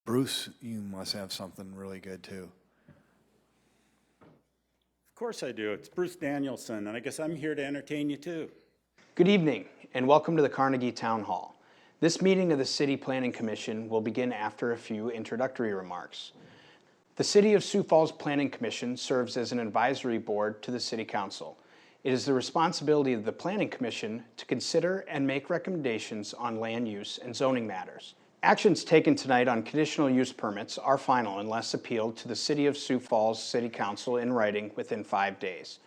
Bruce, you must have something really good too. Of course I do. It's Bruce Danielson, and I guess I'm here to entertain you too. Good evening, and welcome to the Carnegie Town Hall. This meeting of the City Planning Commission will begin after a few introductory remarks. The City of Sioux Falls Planning Commission serves as an advisory board to the City Council. It is the responsibility of the Planning Commission to consider and make recommendations on land use and zoning matters. Actions taken tonight on conditional use permits are final unless appealed to the City of Sioux Falls City Council in writing within 5 days.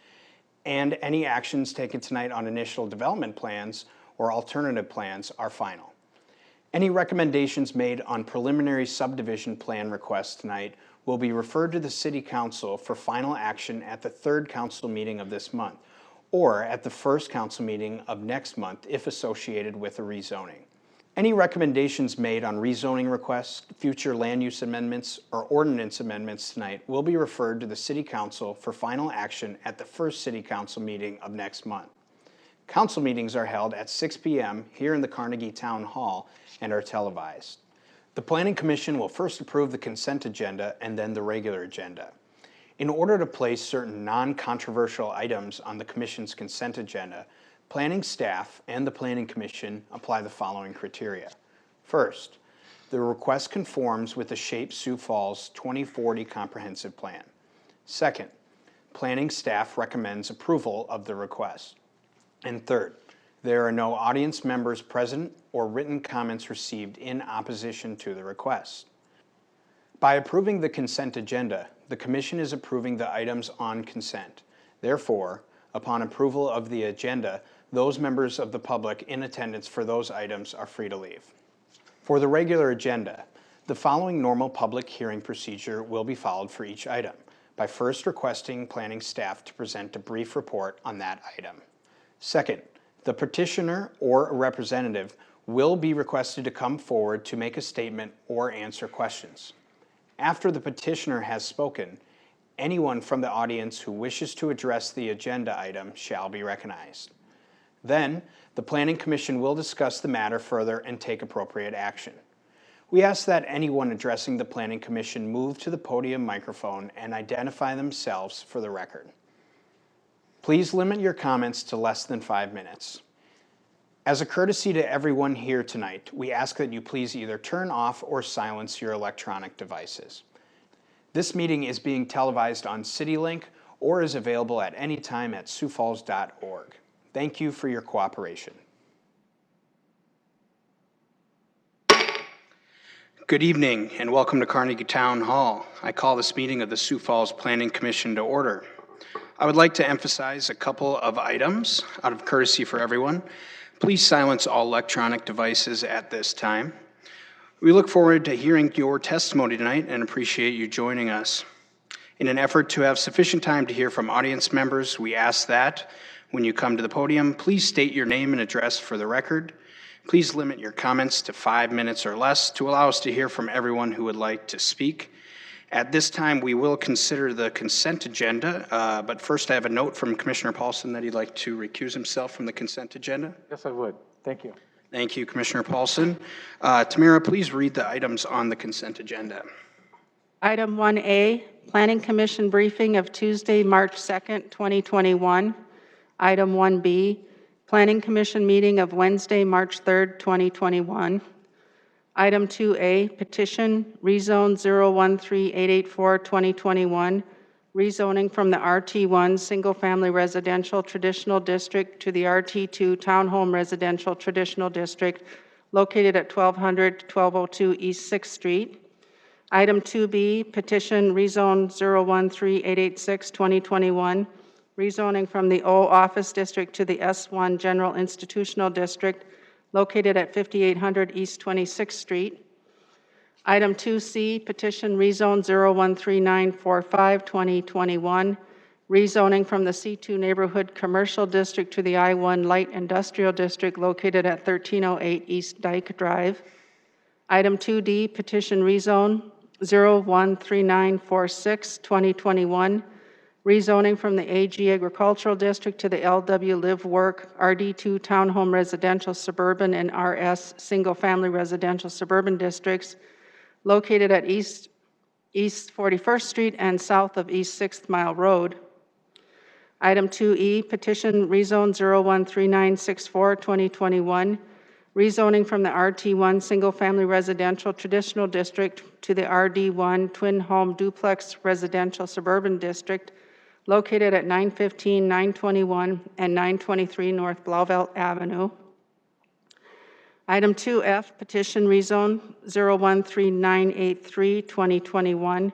And any actions taken tonight on initial development plans or alternative plans are final. Any recommendations made on preliminary subdivision plan requests tonight will be referred to the City Council for final action at the third council meeting of this month, or at the first council meeting of next month if associated with a rezoning. Any recommendations made on rezoning requests, future land use amendments, or ordinance amendments tonight will be referred to the City Council for final action at the first City Council meeting of next month. Council meetings are held at 6 p.m. here in the Carnegie Town Hall and are televised. The Planning Commission will first approve the consent agenda and then the regular agenda. In order to place certain non-controversial items on the Commission's consent agenda, Planning staff and the Planning Commission apply the following criteria. First, the request conforms with the SHAPE Sioux Falls 2040 Comprehensive Plan. Second, Planning staff recommends approval of the request. And third, there are no audience members present or written comments received in opposition to the request. By approving the consent agenda, the Commission is approving the items on consent. Therefore, upon approval of the agenda, those members of the public in attendance for those items are free to leave. For the regular agenda, the following normal public hearing procedure will be followed for each item, by first requesting planning staff to present a brief report on that item. Second, the petitioner or a representative will be requested to come forward to make a statement or answer questions. After the petitioner has spoken, anyone from the audience who wishes to address the agenda item shall be recognized. Then, the Planning Commission will discuss the matter further and take appropriate action. We ask that anyone addressing the Planning Commission move to the podium microphone and identify themselves for the record. Please limit your comments to less than 5 minutes. As a courtesy to everyone here tonight, we ask that you please either turn off or silence your electronic devices. This meeting is being televised on CityLink or is available at any time at siouxfalls.org. Thank you for your cooperation. Good evening and welcome to Carnegie Town Hall. I call this meeting of the Sioux Falls Planning Commission to order. I would like to emphasize a couple of items out of courtesy for everyone. Please silence all electronic devices at this time. We look forward to hearing your testimony tonight and appreciate you joining us. In an effort to have sufficient time to hear from audience members, we ask that when you come to the podium, please state your name and address for the record. Please limit your comments to 5 minutes or less to allow us to hear from everyone who would like to speak. At this time, we will consider the consent agenda, but first I have a note from Commissioner Paulson that he'd like to recuse himself from the consent agenda. Yes, I would. Thank you. Thank you, Commissioner Paulson. Tamara, please read the items on the consent agenda. Item 1A, Planning Commission briefing of Tuesday, March 2nd, 2021. Item 1B, Planning Commission meeting of Wednesday, March 3rd, 2021. Item 2A, Petition Rezone 013884-2021, rezoning from the RT1 Single Family Residential Traditional District to the RT2 Townhome Residential Traditional District located at 1200-1202 East 6th Street. Item 2B, Petition Rezone 013886-2021, rezoning from the O Office District to the S1 General Institutional District located at 5800 East 26th Street. Item 2C, Petition Rezone 013945-2021, rezoning from the C2 Neighborhood Commercial District to the I1 Light Industrial District located at 1308 East Dyke Drive. Item 2D, Petition Rezone 013946-2021, rezoning from the AG Agricultural District to the LW Live Work RD2 Townhome Residential Suburban and RS Single Family Residential Suburban Districts located at East 41st Street and south of East 6th Mile Road. Item 2E, Petition Rezone 013964-2021, rezoning from the RT1 Single Family Residential Traditional District to the RD1 Twin Home Duplex Residential Suburban District, located at 915, 921, and 923 North Blauvelt Avenue. Item 2F, Petition Rezone 013983-2021,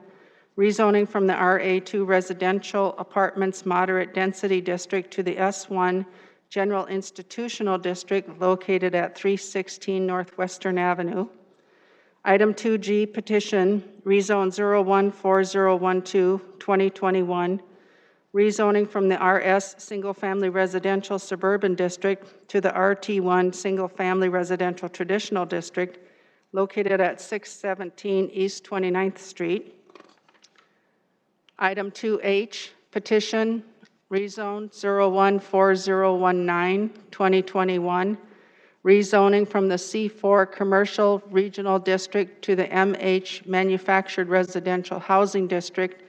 rezoning from the RA2 Residential Apartments Moderate Density District to the S1 General Institutional District, located at 316 Northwestern Avenue. Item 2G, Petition Rezone 014012-2021, rezoning from the RS Single Family Residential Suburban District to the RT1 Single Family Residential Traditional District, located at 617 East 29th Street. Item 2H, Petition Rezone 014019-2021, rezoning from the C4 Commercial Regional District to the MH Manufactured Residential Housing District,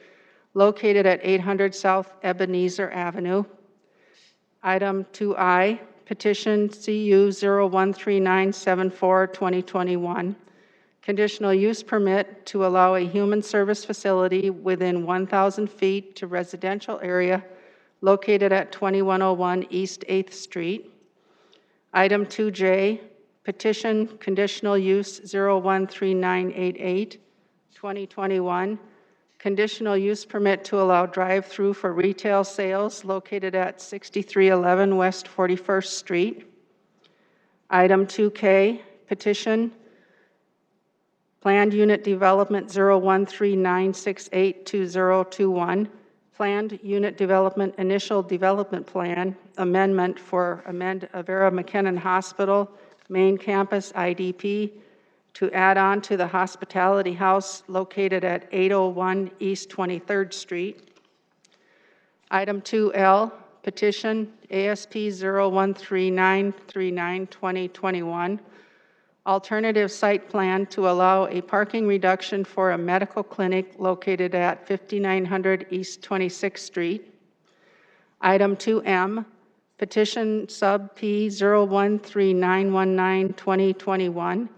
located at 800 South Ebenezer Avenue. Item 2I, Petition CU 013974-2021, conditional use permit to allow a human service facility within 1,000 feet to residential area located at 2101 East 8th Street. Item 2J, Petition Conditional Use 013988-2021, conditional use permit to allow drive-through for retail sales located at 6311 West 41st Street. Item 2K, Petition Planned Unit Development 0139682021, Planned Unit Development Initial Development Plan Amendment for Avera McKinnon Hospital Main Campus IDP to add on to the Hospitality House located at 801 East 23rd Street. Item 2L, Petition ASP 013939-2021, alternative site plan to allow a parking reduction for a medical clinic located at 5900 East 26th Street. Item 2M, Petition Sub P 013919-2021,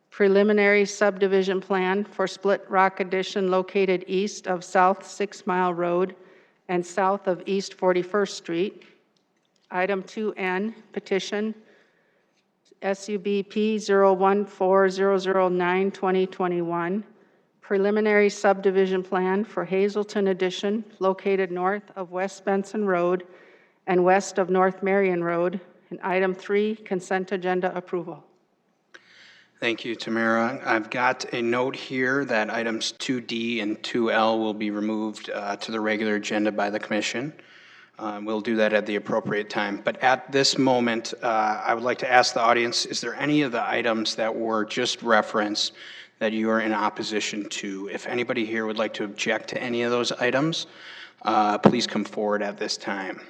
preliminary subdivision plan for Split Rock Addition located east of South 6 Mile Road and south of East 41st Street. Item 2N, Petition SUBP 014009-2021, preliminary subdivision plan for Hazelton Addition located north of West Benson Road and west of North Marion Road. And item 3, consent agenda approval. Thank you, Tamara. I've got a note here that items 2D and 2L will be removed to the regular agenda by the commission. We'll do that at the appropriate time. But at this moment, I would like to ask the audience, is there any of the items that were just referenced that you are in opposition to? If anybody here would like to object to any of those items, please come forward at this time.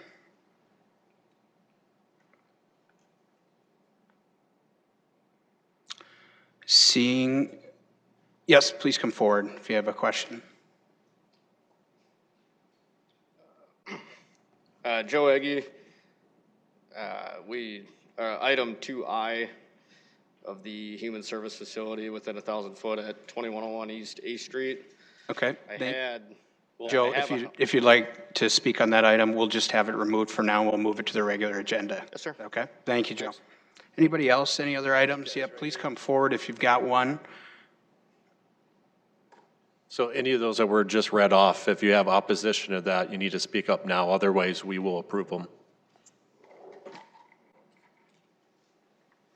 Seeing, yes, please come forward if you have a question. Joe Eggy, item 2I of the human service facility within 1,000 foot at 2101 East 8th Street. Okay. Joe, if you'd like to speak on that item, we'll just have it removed for now. We'll move it to the regular agenda. Yes, sir. Okay. Thank you, Joe. Anybody else? Any other items? Yeah, please come forward if you've got one. So any of those that were just read off, if you have opposition to that, you need to speak up now. Otherwise, we will approve them.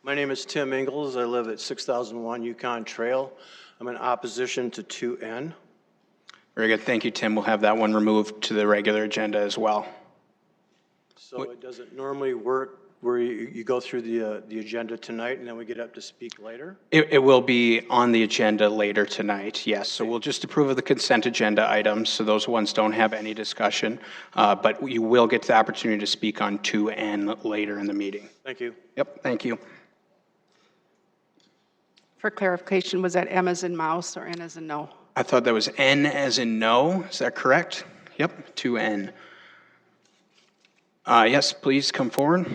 My name is Tim Ingles. I live at 6001 Yukon Trail. I'm in opposition to 2N. Very good. Thank you, Tim. We'll have that one removed to the regular agenda as well. So it doesn't normally work where you go through the agenda tonight and then we get up to speak later? It will be on the agenda later tonight, yes. So we'll just approve of the consent agenda items, so those ones don't have any discussion. But you will get the opportunity to speak on 2N later in the meeting. Thank you. Yep, thank you. For clarification, was that M as in mouse or N as in no? I thought that was N as in no. Is that correct? Yep, 2N. Yes, please come forward.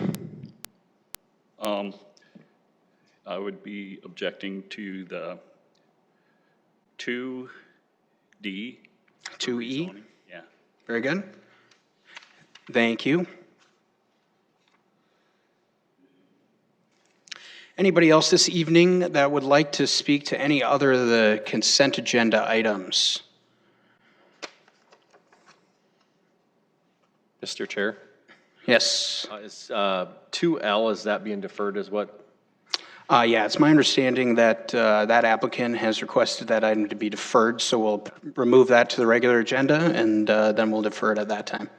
I would be objecting to the 2D. 2E. zoning. Yeah. Very good. Thank you. Anybody else this evening that would like to speak to any other of the consent agenda items? Mr. Chair, Yes. is 2L, is that being deferred as what? Yeah, it's my understanding that that applicant has requested that item to be deferred, so we'll remove that to the regular agenda, and then we'll defer it at that time.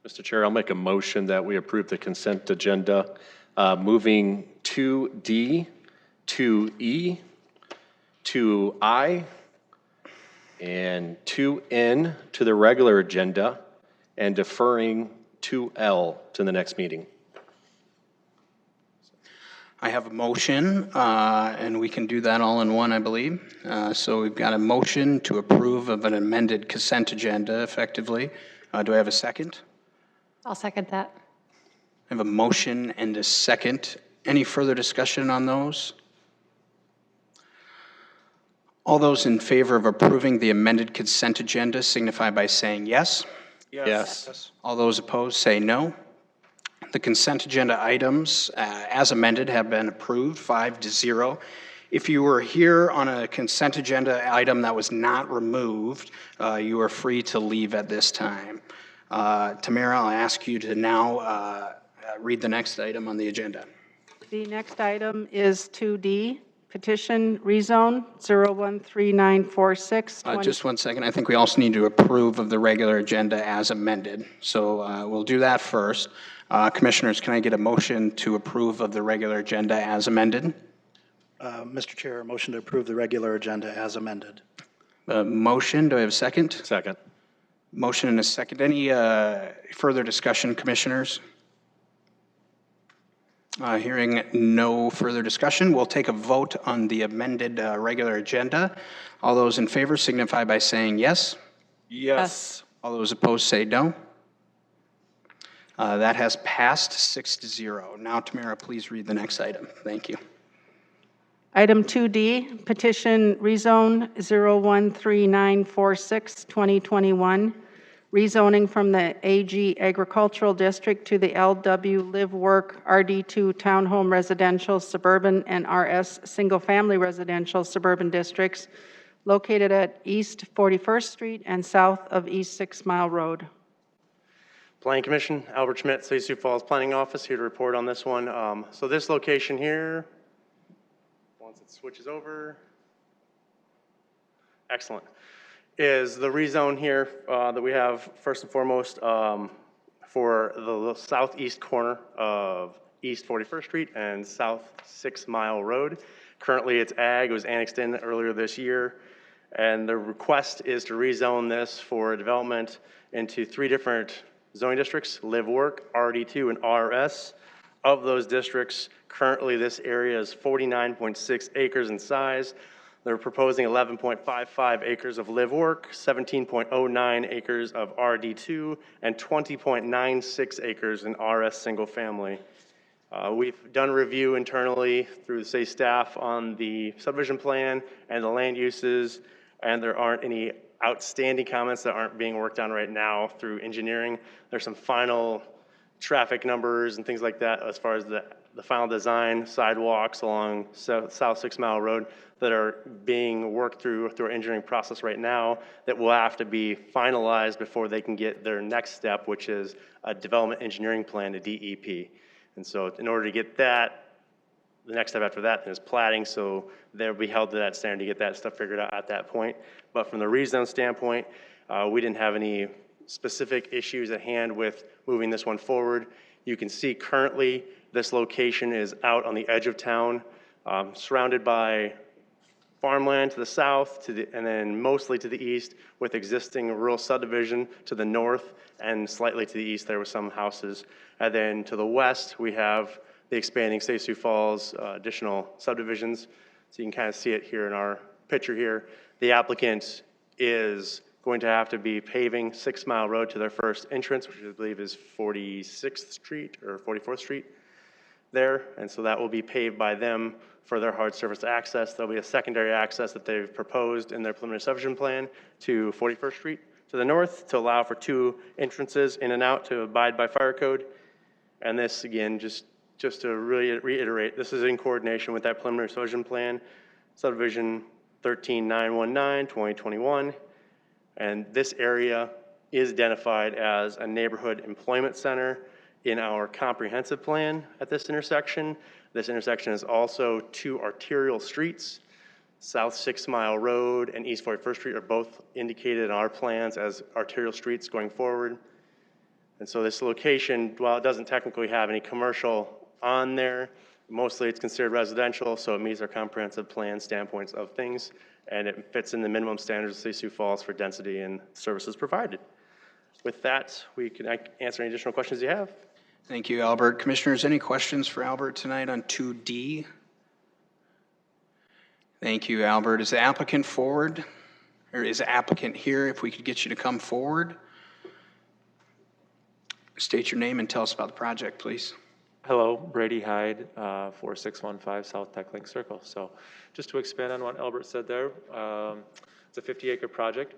Mr. Chair, I'll make a motion that we approve the consent agenda, moving 2D, 2E, 2I, and 2N to the regular agenda, and deferring 2L to the next meeting. I have a motion, and we can do that all in one, I believe. So we've got a motion to approve of an amended consent agenda effectively. Do I have a second? I'll second that. I have a motion and a second. Any further discussion on those? All those in favor of approving the amended consent agenda signify by saying yes. Yes. All those opposed say no. The consent agenda items, as amended, have been approved 5-0. If you were here on a consent agenda item that was not removed, you are free to leave at this time. Tamara, I'll ask you to now read the next item on the agenda. The next item is 2D, Petition Rezone 013946. Just 1 second. I think we also need to approve of the regular agenda as amended. So we'll do that first. Commissioners, can I get a motion to approve of the regular agenda as amended? Mr. Chair, a motion to approve the regular agenda as amended. Motion, do I have a second? Second. Motion and a second. Any further discussion, commissioners? Hearing no further discussion, we'll take a vote on the amended regular agenda. All those in favor signify by saying yes. Yes. All those opposed say no. That has passed 6-0. Now, Tamara, please read the next item. Thank you. Item 2D, Petition Rezone 013946, 2021, rezoning from the AG Agricultural District to the LW Live Work RD2 Townhome Residential Suburban and RS Single Family Residential Suburban Districts located at East 41st Street and south of East 6 Mile Road. Planning Commission, Albert Schmidt, Sioux Falls Planning Office, here to report on this one. So this location here, once it switches over, excellent, is the rezone here that we have first and foremost for the southeast corner of East 41st Street and South 6 Mile Road. Currently it's ag, it was annexed in earlier this year, and the request is to rezone this for development into 3 different zoning districts: Live Work, RD2, and RS. Of those districts, currently this area is 49.6 acres in size. They're proposing 11.55 acres of Live Work, 17.09 acres of RD2, and 20.96 acres in RS Single Family. We've done a review internally through the city staff on the subdivision plan and the land uses, and there aren't any outstanding comments that aren't being worked on right now through engineering. There's some final traffic numbers and things like that as far as the final design, sidewalks along South 6 Mile Road that are being worked through our engineering process right now that will have to be finalized before they can get their next step, which is a development engineering plan to DEP. And so in order to get that, the next step after that is platting, so they'll be held to that standard to get that stuff figured out at that point. But from the rezone standpoint, we didn't have any specific issues at hand with moving this one forward. You can see currently this location is out on the edge of town, surrounded by farmland to the south and then mostly to the east, with existing rural subdivision to the north, and slightly to the east there were some houses. And then to the west we have the expanding Sioux Falls additional subdivisions. So you can kind of see it here in our picture here. The applicant is going to have to be paving 6 Mile Road to their first entrance, which I believe is 46th Street or 44th Street there. And so that will be paved by them for their hard surface access. There'll be a secondary access that they've proposed in their preliminary subdivision plan to 41st Street to the north to allow for 2 entrances in and out to abide by fire code. And this, again, just to really reiterate, this is in coordination with that preliminary subdivision plan, subdivision 13919/2021. And this area is identified as a neighborhood employment center in our comprehensive plan at this intersection. This intersection is also 2 arterial streets. South 6 Mile Road and East 41st Street are both indicated in our plans as arterial streets going forward. And so this location, while it doesn't technically have any commercial on there, mostly it's considered residential, so it meets our comprehensive plan standpoints of things, and it fits in the minimum standards of Sioux Falls for density and services provided. With that, we can answer any additional questions you have. Thank you, Albert. Commissioners, any questions for Albert tonight on 2D? Thank you, Albert. Is the applicant forward? Or is the applicant here? If we could get you to come forward. State your name and tell us about the project, please. Hello, Brady Hyde, 4615 South Tech Link Circle. So just to expand on what Albert said there, it's a 50-acre project,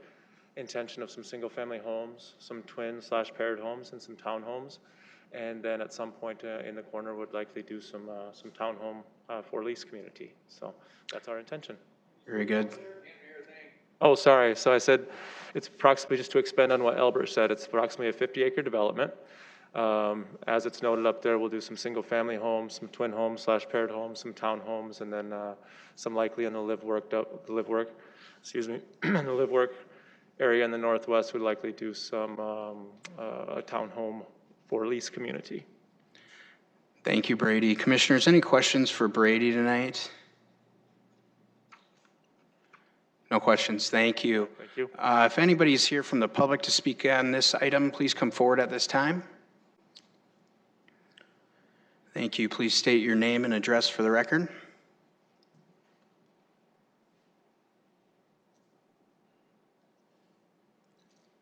intention of some single-family homes, some twin/paired homes, and some townhomes. And then at some point in the corner would likely do some townhome for lease community. So that's our intention. Very good. Oh, sorry. So I said it's approximately, just to expand on what Albert said, it's approximately a 50-acre development. As it's noted up there, we'll do some single-family homes, some twin homes/paired homes, some townhomes, and then some likely in the live work area in the northwest would likely do some a townhome for lease community. Thank you, Brady. Commissioners, any questions for Brady tonight? No questions. Thank you. Thank you. If anybody's here from the public to speak on this item, please come forward at this time. Thank you. Please state your name and address for the record.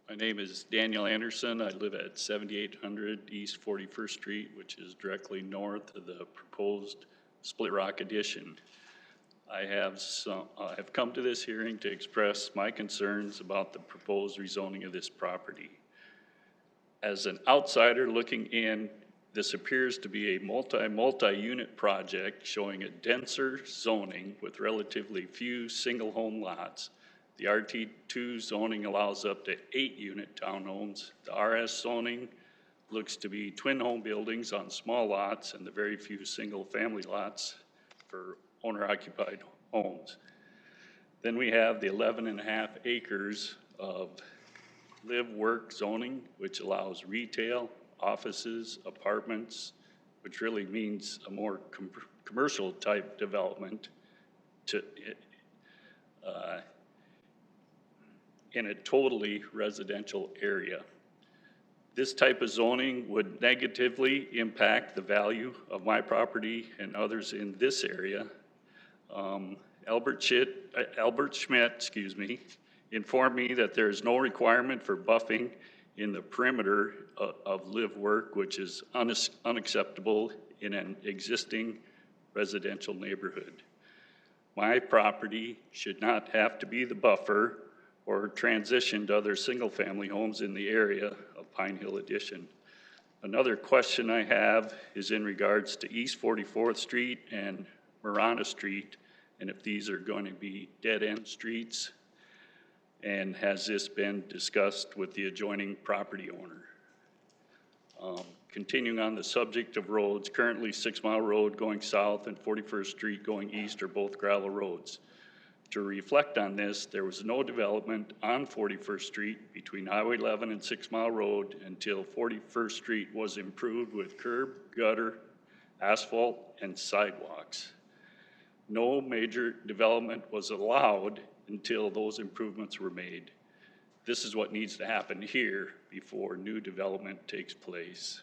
My name is Daniel Anderson. I live at 7800 East 41st Street, which is directly north of the proposed Split Rock addition. I have come to this hearing to express my concerns about the proposed rezoning of this property. As an outsider looking in, this appears to be a multi-unit project showing a denser zoning with relatively few single home lots. The RT2 zoning allows up to 8-unit townhomes. The RS zoning looks to be twin home buildings on small lots and the very few single family lots for owner-occupied homes. Then we have the 11.5 acres of live-work zoning, which allows retail, offices, apartments, which really means a more commercial type development in a totally residential area. This type of zoning would negatively impact the value of my property and others in this area. Albert Schmidt, informed me that there is no requirement for buffing in the perimeter of live work, which is unacceptable in an existing residential neighborhood. My property should not have to be the buffer or transition to other single-family homes in the area of Pine Hill Addition. Another question I have is in regards to East 44th Street and Marana Street, and if these are going to be dead-end streets, and has this been discussed with the adjoining property owner? Continuing on the subject of roads, currently 6 Mile Road going south and 41st Street going east are both gravel roads. To reflect on this, there was no development on 41st Street between Highway 11 and 6 Mile Road until 41st Street was improved with curb, gutter, asphalt, and sidewalks. No major development was allowed until those improvements were made. This is what needs to happen here before new development takes place.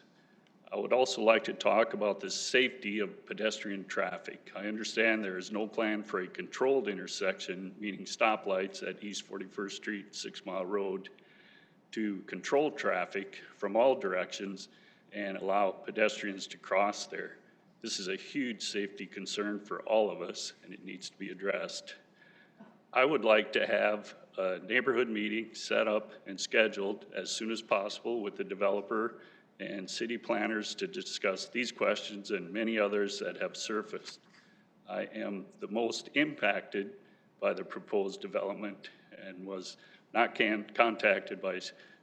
I would also like to talk about the safety of pedestrian traffic. I understand there is no plan for a controlled intersection, meaning stoplights at East 41st Street, 6 Mile Road, to control traffic from all directions and allow pedestrians to cross there. This is a huge safety concern for all of us, and it needs to be addressed. I would like to have a neighborhood meeting set up and scheduled as soon as possible with the developer and city planners to discuss these questions and many others that have surfaced. I am the most impacted by the proposed development and was not contacted by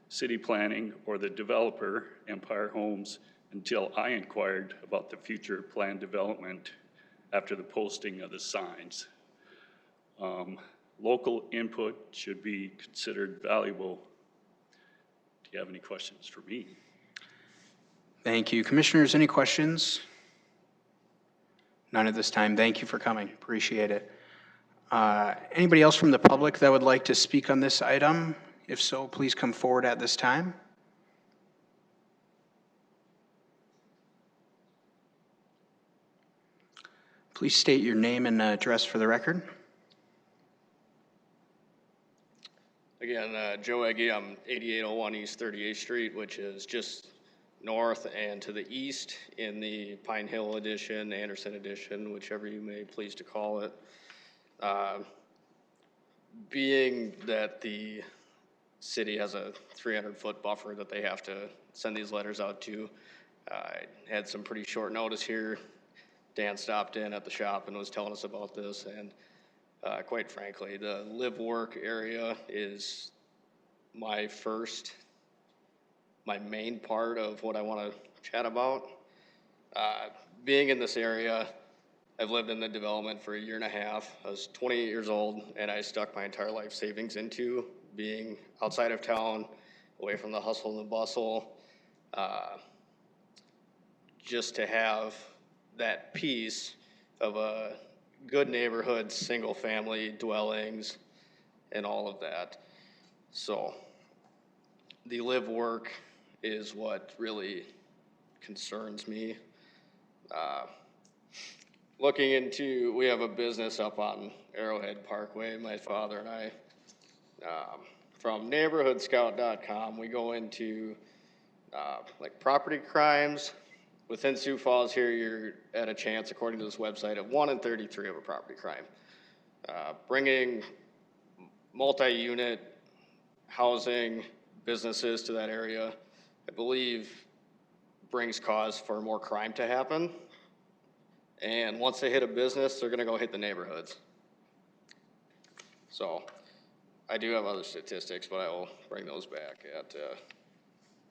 city planning or the developer, Empire Homes, until I inquired about the future planned development after the posting of the signs. Local input should be considered valuable. Do you have any questions for me? Thank you. Commissioners, any questions? None at this time. Thank you for coming. Appreciate it. Anybody else from the public that would like to speak on this item? If so, please come forward at this time. Please state your name and address for the record. Again, Joe Eggy, I'm 8801 East 38th Street, which is just north and to the east in the Pine Hill Edition, Anderson Edition, whichever you may please to call it. Being that the city has a 300-foot buffer that they have to send these letters out to, I had some pretty short notice here. Dan stopped in at the shop and was telling us about this, and quite frankly, the live-work area is my main part of what I want to chat about. Being in this area, I've lived in the development for 1.5 years. I was 28 years old, and I stuck my entire life savings into being outside of town, away from the hustle and the bustle, just to have that piece of a good neighborhood, single-family dwellings, and all of that. So the live-work is what really concerns me. Looking into, we have a business up on Arrowhead Parkway, my father and I. From neighborhoodscout.com, we go into like property crimes. Within Sioux Falls here, you're at a chance, according to this website, of 1 in 33 of a property crime. Bringing multi-unit housing businesses to that area, I believe, brings cause for more crime to happen. And once they hit a business, they're gonna go hit the neighborhoods. So I do have other statistics, but I will bring those back at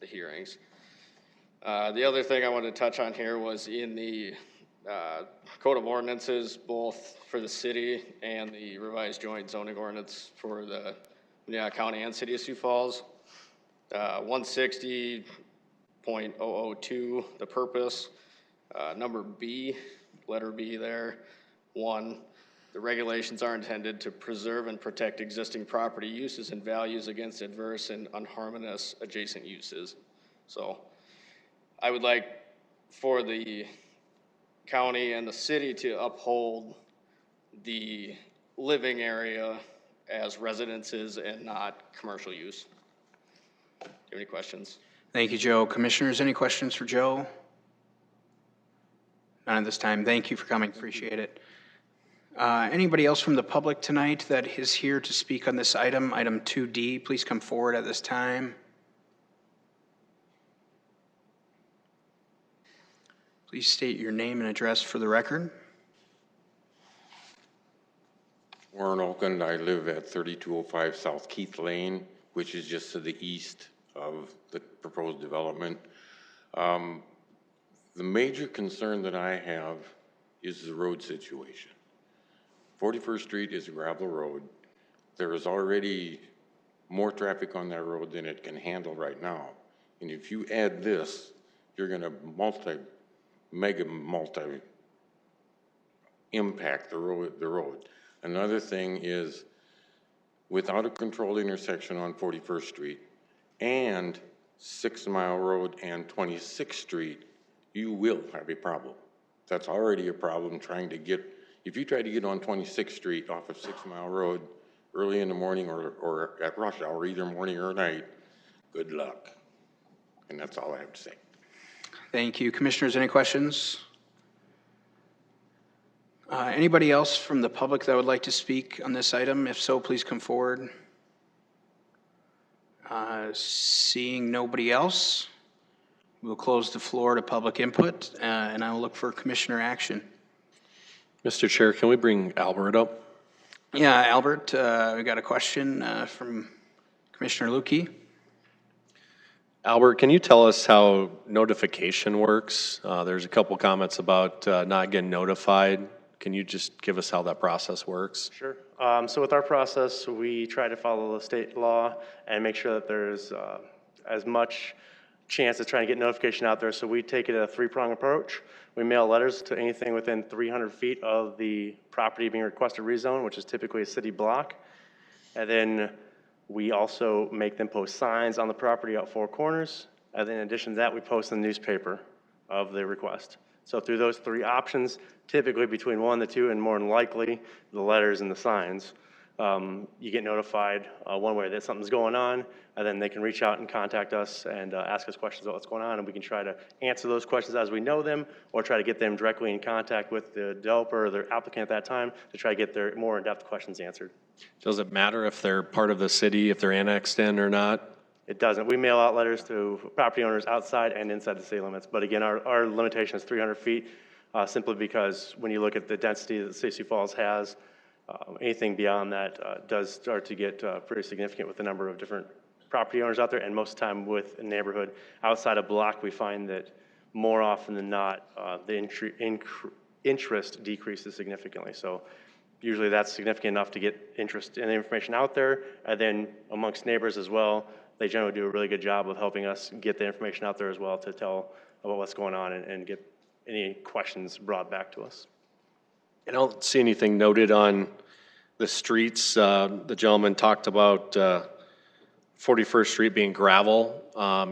the hearings. The other thing I wanted to touch on here was in the Code of Ordinances, both for the city and the revised joint zoning ordinance for the Minnehaha County and City of Sioux Falls. 160.002, the purpose, number B, letter B there, 1, the regulations are intended to preserve and protect existing property uses and values against adverse and unharmonious adjacent uses. So I would like for the county and the city to uphold the living area as residences and not commercial use. Do you have any questions? Thank you, Joe. Commissioners, any questions for Joe? None at this time. Thank you for coming. Appreciate it. Anybody else from the public tonight that is here to speak on this item, item 2D, please come forward at this time. Please state your name and address for the record. Warren Oakland, I live at 3205 South Keith Lane, which is just to the east of the proposed development. The major concern that I have is the road situation. 41st Street is a gravel road. There is already more traffic on that road than it can handle right now. And if you add this, you're gonna mega impact the road. Another thing is, without a controlled intersection on 41st Street and 6 Mile Road and 26th Street you will have a problem. That's already a problem trying to get, if you try to get on 26th Street off of 6 Mile Road early in the morning or at rush hour, either morning or night, good luck. And that's all I have to say. Thank you. Commissioners, any questions? Anybody else from the public that would like to speak on this item? If so, please come forward. Seeing nobody else, we'll close the floor to public input, and I will look for commissioner action. Mr. Chair, can we bring Albert up? Yeah, Albert, we got a question from Commissioner Lukey. Albert, can you tell us how notification works? There's a couple comments about not getting notified. Can you just give us how that process works? Sure. So with our process, we try to follow the state law and make sure that there's as much chance of trying to get notification out there. So we take it a three-prong approach. We mail letters to anything within 300 feet of the property being requested rezone, which is typically a city block. And then we also make them post signs on the property out four corners. And then in addition to that, we post in the newspaper of the request. So through those three options, typically between 1 to 2, and more than likely, the letters and the signs, you get notified one way that something's going on, and then they can reach out and contact us and ask us questions about what's going on, and we can try to answer those questions as we know them, or try to get them directly in contact with the developer or their applicant at that time to try to get their more in-depth questions answered. Does it matter if they're part of the city, if they're annexed in or not? It doesn't. We mail out letters to property owners outside and inside the city limits. But again, our limitation is 300 feet, simply because when you look at the density that the city of Sioux Falls has, anything beyond that does start to get pretty significant with the number of different property owners out there. And most of the time with a neighborhood outside a block, we find that more often than not, the interest decreases significantly. So usually that's significant enough to get interest in the information out there. And then amongst neighbors as well, they generally do a really good job of helping us get the information out there as well to tell about what's going on and get any questions brought back to us. I don't see anything noted on the streets. The gentleman talked about 41st Street being gravel.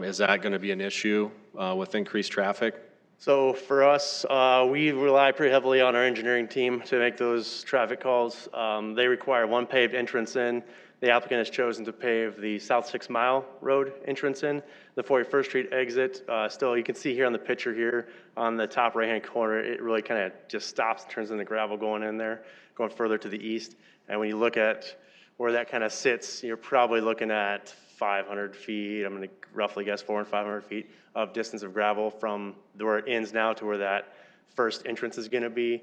Is that going to be an issue with increased traffic? So for us, we rely pretty heavily on our engineering team to make those traffic calls. They require one paved entrance in. The applicant has chosen to pave the South 6 Mile Road entrance in. The 41st Street exit, still you can see here on the picture here on the top right-hand corner, it really kind of just stops, turns into gravel going in there, going further to the east. And when you look at where that kind of sits, you're probably looking at 500 feet, I'm going to roughly guess 400 and 500 feet of distance of gravel from where it ends now to where that first entrance is going to be.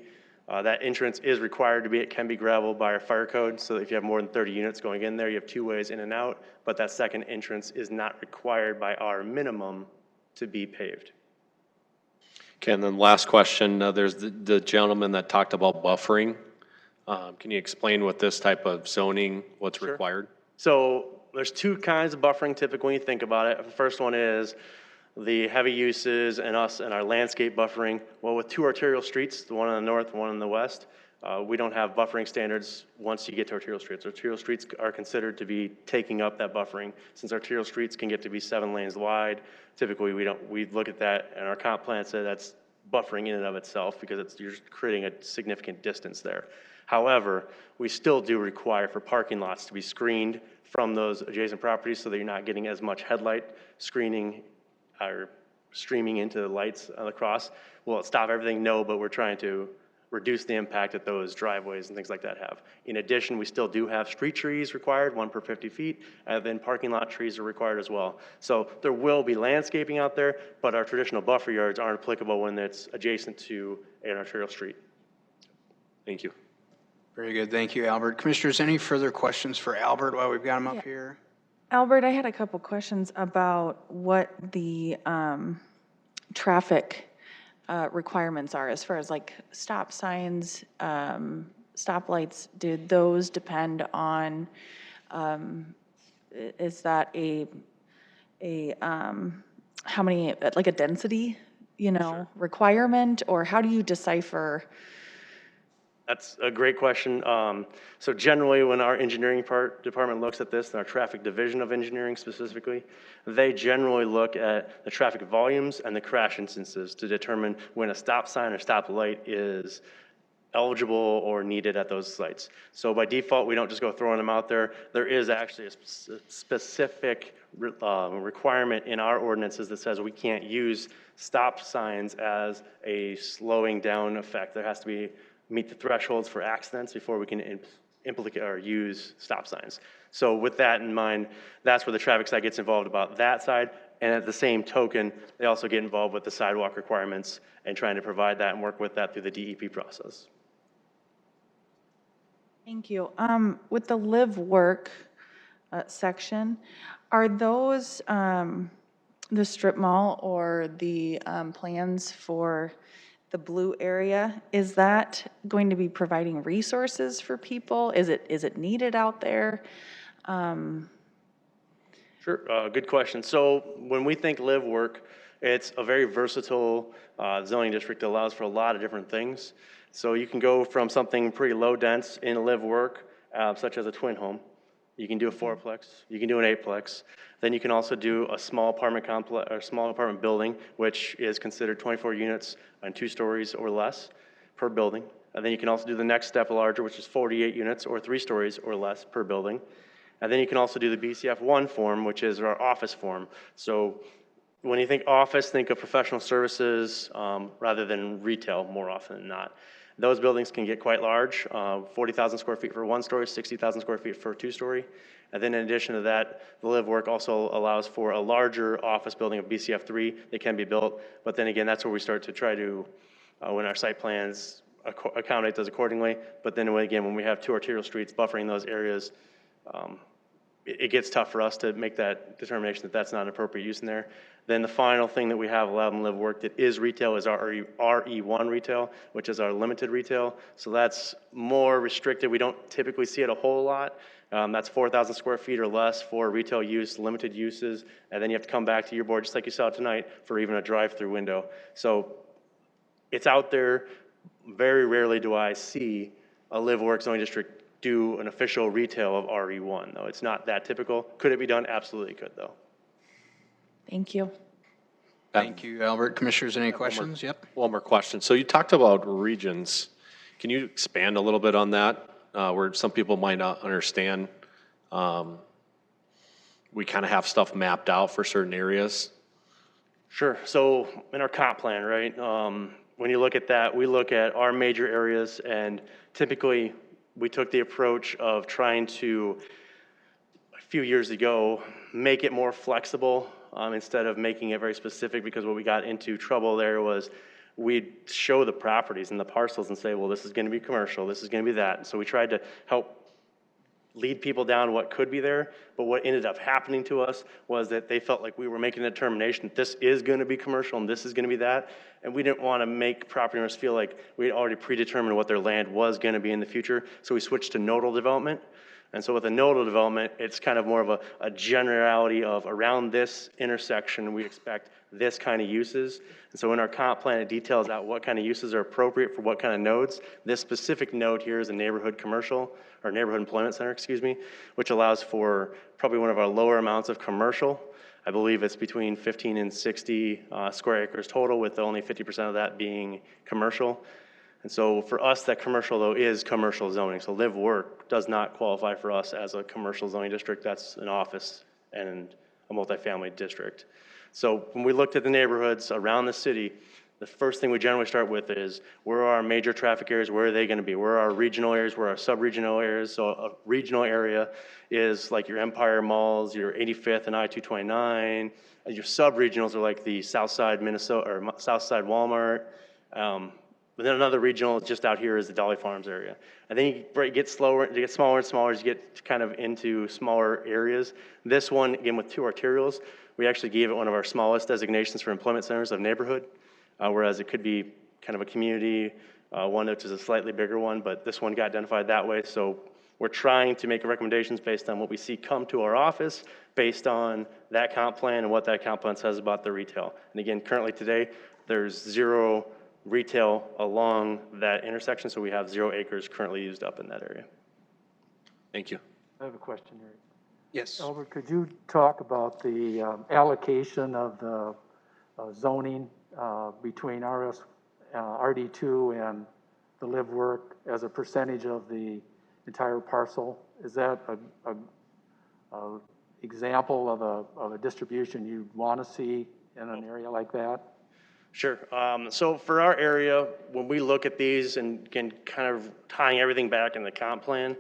That entrance is required to be, it can be gravel by our fire code, so if you have more than 30 units going in there, you have two ways in and out, but that second entrance is not required by our minimum to be paved. Okay, and then last question, there's the gentleman that talked about buffering. Can you explain what this type of zoning, what's required? So there's two kinds of buffering typically when you think about it. The first one is the heavy uses and us and our landscape buffering. Well, with two arterial streets, the one on the north, one on the west, we don't have buffering standards once you get to arterial streets. Arterial streets are considered to be taking up that buffering. Since arterial streets can get to be 7 lanes wide, typically we look at that and our comp plan said that's buffering in and of itself because you're creating a significant distance there. However, we still do require for parking lots to be screened from those adjacent properties so that you're not getting as much headlight screening or streaming into the lights across. Will it stop everything? No, but we're trying to reduce the impact that those driveways and things like that have. In addition, we still do have street trees required, 1 per 50 feet, and then parking lot trees are required as well. So there will be landscaping out there, but our traditional buffer yards aren't applicable when it's adjacent to an arterial street. Thank you. Very good. Thank you, Albert. Commissioners, any further questions for Albert while we've got him up here? Albert, I had a couple questions about what the traffic requirements are as far as like stop signs, stoplights. Do those depend on, is that how many, like a density, requirement, or how do you decipher That's a great question. So generally, when our engineering department looks at this, and our traffic division of engineering specifically, they generally look at the traffic volumes and the crash instances to determine when a stop sign or stop light is eligible or needed at those sites. So by default, we don't just go throwing them out there. There is actually a specific requirement in our ordinances that says we can't use stop signs as a slowing down effect. There has to meet the thresholds for accidents before we can implicate or use stop signs. So with that in mind, that's where the traffic side gets involved about that side. And at the same token, they also get involved with the sidewalk requirements and trying to provide that and work with that through the DEP process. Thank you. With the live work section, are those the strip mall or the plans for the blue area? Is that going to be providing resources for people? Is it needed out there? Sure, good question. So when we think live work, it's a very versatile zoning district that allows for a lot of different things. So you can go from something pretty low dense in live work, such as a twin home. You can do a fourplex, you can do an eightplex. Then you can also do a small apartment complex or small apartment building, which is considered 24 units and 2 stories or less per building. And then you can also do the next step larger, which is 48 units or 3 stories or less per building. And then you can also do the BCF1 form, which is our office form. So when you think office, think of professional services rather than retail more often than not. Those buildings can get quite large, 40,000 square feet for 1 story, 60,000 square feet for a 2 story. And then in addition to that, the live work also allows for a larger office building of BCF3 that can be built. But then again, that's where we start to try to, when our site plans accommodate those accordingly. But then again, when we have 2 arterial streets buffering those areas, it gets tough for us to make that determination that that's not an appropriate use in there. Then the final thing that we have allowed in live work that is retail is our RE1 retail, which is our limited retail. So that's more restricted. We don't typically see it a whole lot. That's 4,000 square feet or less for retail use, limited uses, and then you have to come back to your board, just like you saw tonight, for even a drive-through window. So it's out there. Very rarely do I see a live work zoning district do an official retail of RE1, though. It's not that typical. Could it be done? Absolutely could, though. Thank you. Thank you, Albert. Commissioners, any questions? Yep. One more question. So you talked about regions. Can you expand a little bit on that, where some people might not understand? We kind of have stuff mapped out for certain areas. Sure. So in our comp plan, right, when you look at that, we look at our major areas, and typically we took the approach of trying to, a few years ago, make it more flexible instead of making it very specific, because what we got into trouble there was we'd show the properties and the parcels and say, well, this is going to be commercial, this is going to be that. And so we tried to help lead people down what could be there, but what ended up happening to us was that they felt like we were making a determination that this is going to be commercial and this is going to be that, and we didn't want to make property owners feel like we had already predetermined what their land was going to be in the future, so we switched to nodal development. And so with a nodal development, it's kind of more of a generality of around this intersection, we expect this kind of uses. And so in our comp plan, it details out what kind of uses are appropriate for what kind of nodes. This specific node here is a neighborhood commercial, or neighborhood employment center, excuse me, which allows for probably one of our lower amounts of commercial. I believe it's between 15 and 60 square acres total, with only 50% of that being commercial. And so for us, that commercial, though, is commercial zoning. So live work does not qualify for us as a commercial zoning district. That's an office and a multifamily district. So when we looked at the neighborhoods around the city, the first thing we generally start with is where are our major traffic areas, where are they going to be? Where are our regional areas, where are our sub-regional areas? So a regional area is like your Empire malls, your 85th and I-229. Your sub-regionals are like the Southside Minnesota or Southside Walmart. But then another regional just out here is the Dolly Farms area. And then you get smaller and smaller as you get kind of into smaller areas. This one, again, with 2 arterials, we actually gave it one of our smallest designations for employment centers of neighborhood, whereas it could be kind of a community, one which is a slightly bigger one, but this one got identified that way. So we're trying to make recommendations based on what we see come to our office, based on that comp plan and what that comp plan says about the retail. And again, currently today, there's 0 retail along that intersection, so we have 0 acres currently used up in that area. Thank you. I have a question here. Yes. Albert, could you talk about the allocation of the zoning between RD2 and the live work as a percentage of the entire parcel? Is that a example of a distribution you'd want to see in an area like that? Sure. So for our area, when we look at these and again, kind of tying everything back in the comp plan,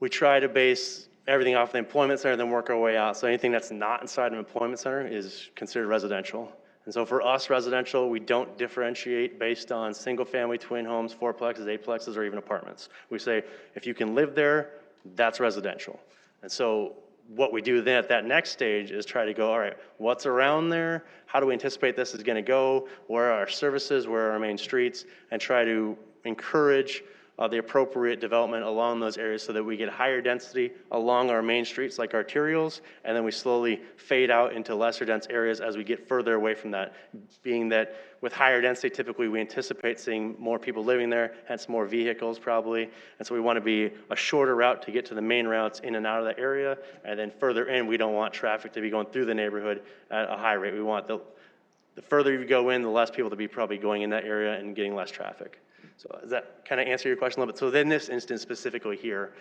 we try to base everything off the employment center, then work our way out. So anything that's not inside an employment center is considered residential. And so for us, residential, we don't differentiate based on single-family, twin homes, fourplexes, eightplexes, or even apartments. We say, if you can live there, that's residential. And so what we do then at that next stage is try to go, all right, what's around there? How do we anticipate this is gonna go? Where are our services? Where are our main streets? And try to encourage the appropriate development along those areas so that we get higher density along our main streets like arterials, and then we slowly fade out into lesser dense areas as we get further away from that, being that with higher density, typically we anticipate seeing more people living there, hence more vehicles probably, and so we want to be a shorter route to get to the main routes in and out of that area, and then further in, we don't want traffic to be going through the neighborhood at a high rate. We want the further you go in, the less people to be probably going in that area and getting less traffic. So does that kind of answer your question a little bit? So in this instance specifically here,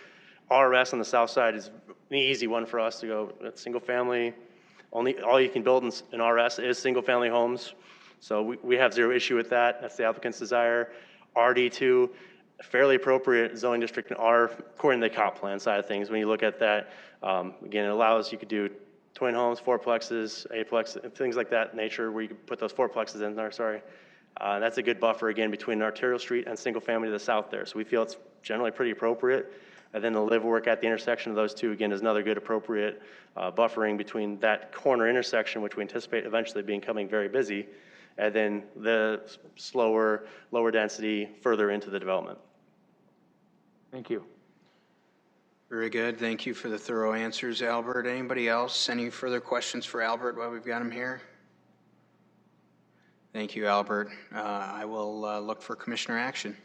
RS on the south side is an easy one for us to go. It's single family. All you can build in RS is single family homes. So we have 0 issue with that. That's the applicant's desire. RD2, fairly appropriate zoning district in R, according to the comp plan side of things. When you look at that, again, it allows, you could do twin homes, fourplexes, eightplex, things like that nature where you could put those fourplexes in there, sorry. That's a good buffer, again, between arterial street and single family to the south there. So we feel it's generally pretty appropriate. And then the live work at the intersection of those two, again, is another good appropriate buffering between that corner intersection, which we anticipate eventually becoming very busy, and then the slower, lower density further into the development. Thank you. Very good. Thank you for the thorough answers, Albert. Anybody else? Any further questions for Albert while we've got him here? Thank you, Albert. I will look for commissioner action.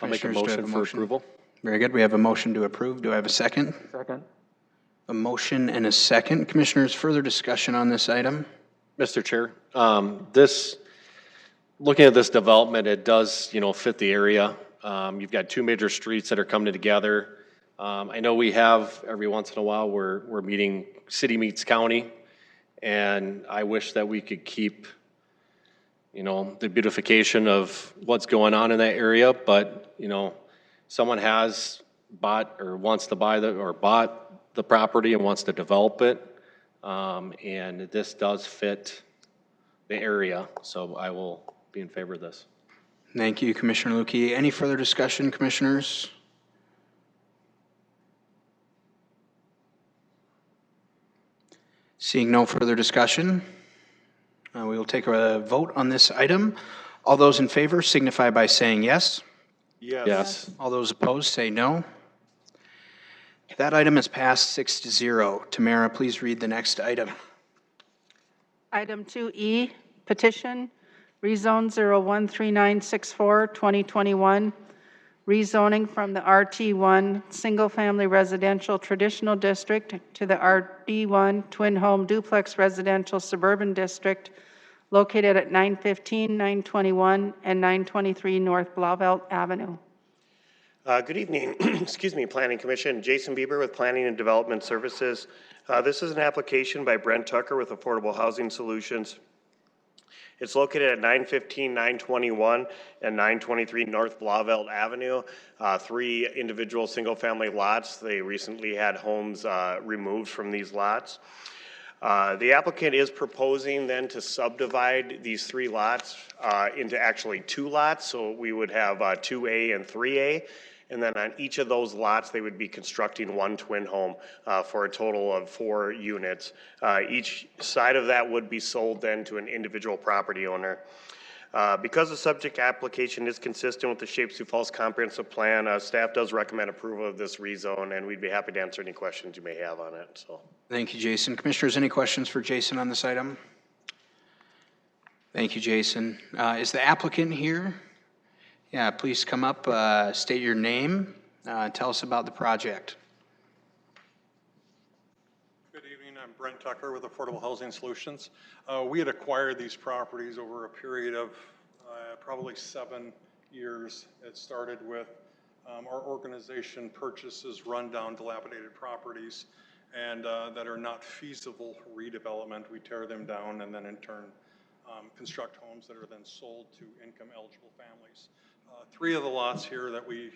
I'll make a Commissioners, do I have motion for approval. Very good. We have a motion to approve. Do I have a second? Second. A motion and a second. Commissioners, further discussion on this item? Mr. Chair, looking at this development, it does, fit the area. You've got 2 major streets that are coming together. I know we have, every once in a while, we're meeting city meets county, and I wish that we could keep, the beautification of what's going on in that area, but, someone has bought or wants to buy bought the property and wants to develop it, and this does fit the area, so I will be in favor of this. Thank you, Commissioner Lukey. Any further discussion, commissioners? Seeing no further discussion, we will take a vote on this item. All those in favor signify by saying yes. Yes. All those opposed say no. That item is passed 6-0. Tamara, please read the next item. Item 2E, petition, rezone 013964, 2021, rezoning from the RT1 Single Family Residential Traditional District to the RD1 Twin Home Duplex Residential Suburban District located at 915, 921, and 923 North Blauvelt Avenue. Good evening. Excuse me, Planning Commission. Jason Bieber with Planning and Development Services. This is an application by Brent Tucker with Affordable Housing Solutions. It's located at 915, 921, and 923 North Blauvelt Avenue. 3 individual single-family lots. They recently had homes removed from these lots. The applicant is proposing then to subdivide these 3 lots into actually 2 lots. So we would have 2A and 3A. And then on each of those lots, they would be constructing 1 twin home for a total of 4 units. Each side of that would be sold then to an individual property owner. Because the subject application is consistent with the Shape Sioux Falls Comprehensive Plan, staff does recommend approval of this rezone, and we'd be happy to answer any questions you may have on it, so. Thank you, Jason. Commissioners, any questions for Jason on this item? Thank you, Jason. Is the applicant here? Yeah, please come up, state your name, tell us about the project. Good evening, I'm Brent Tucker with Affordable Housing Solutions. We had acquired these properties over a period of probably 7 years. It started with our organization purchases rundown, dilapidated properties and that are not feasible redevelopment. We tear them down and then in turn construct homes that are then sold to income eligible families. 3 of the lots here that we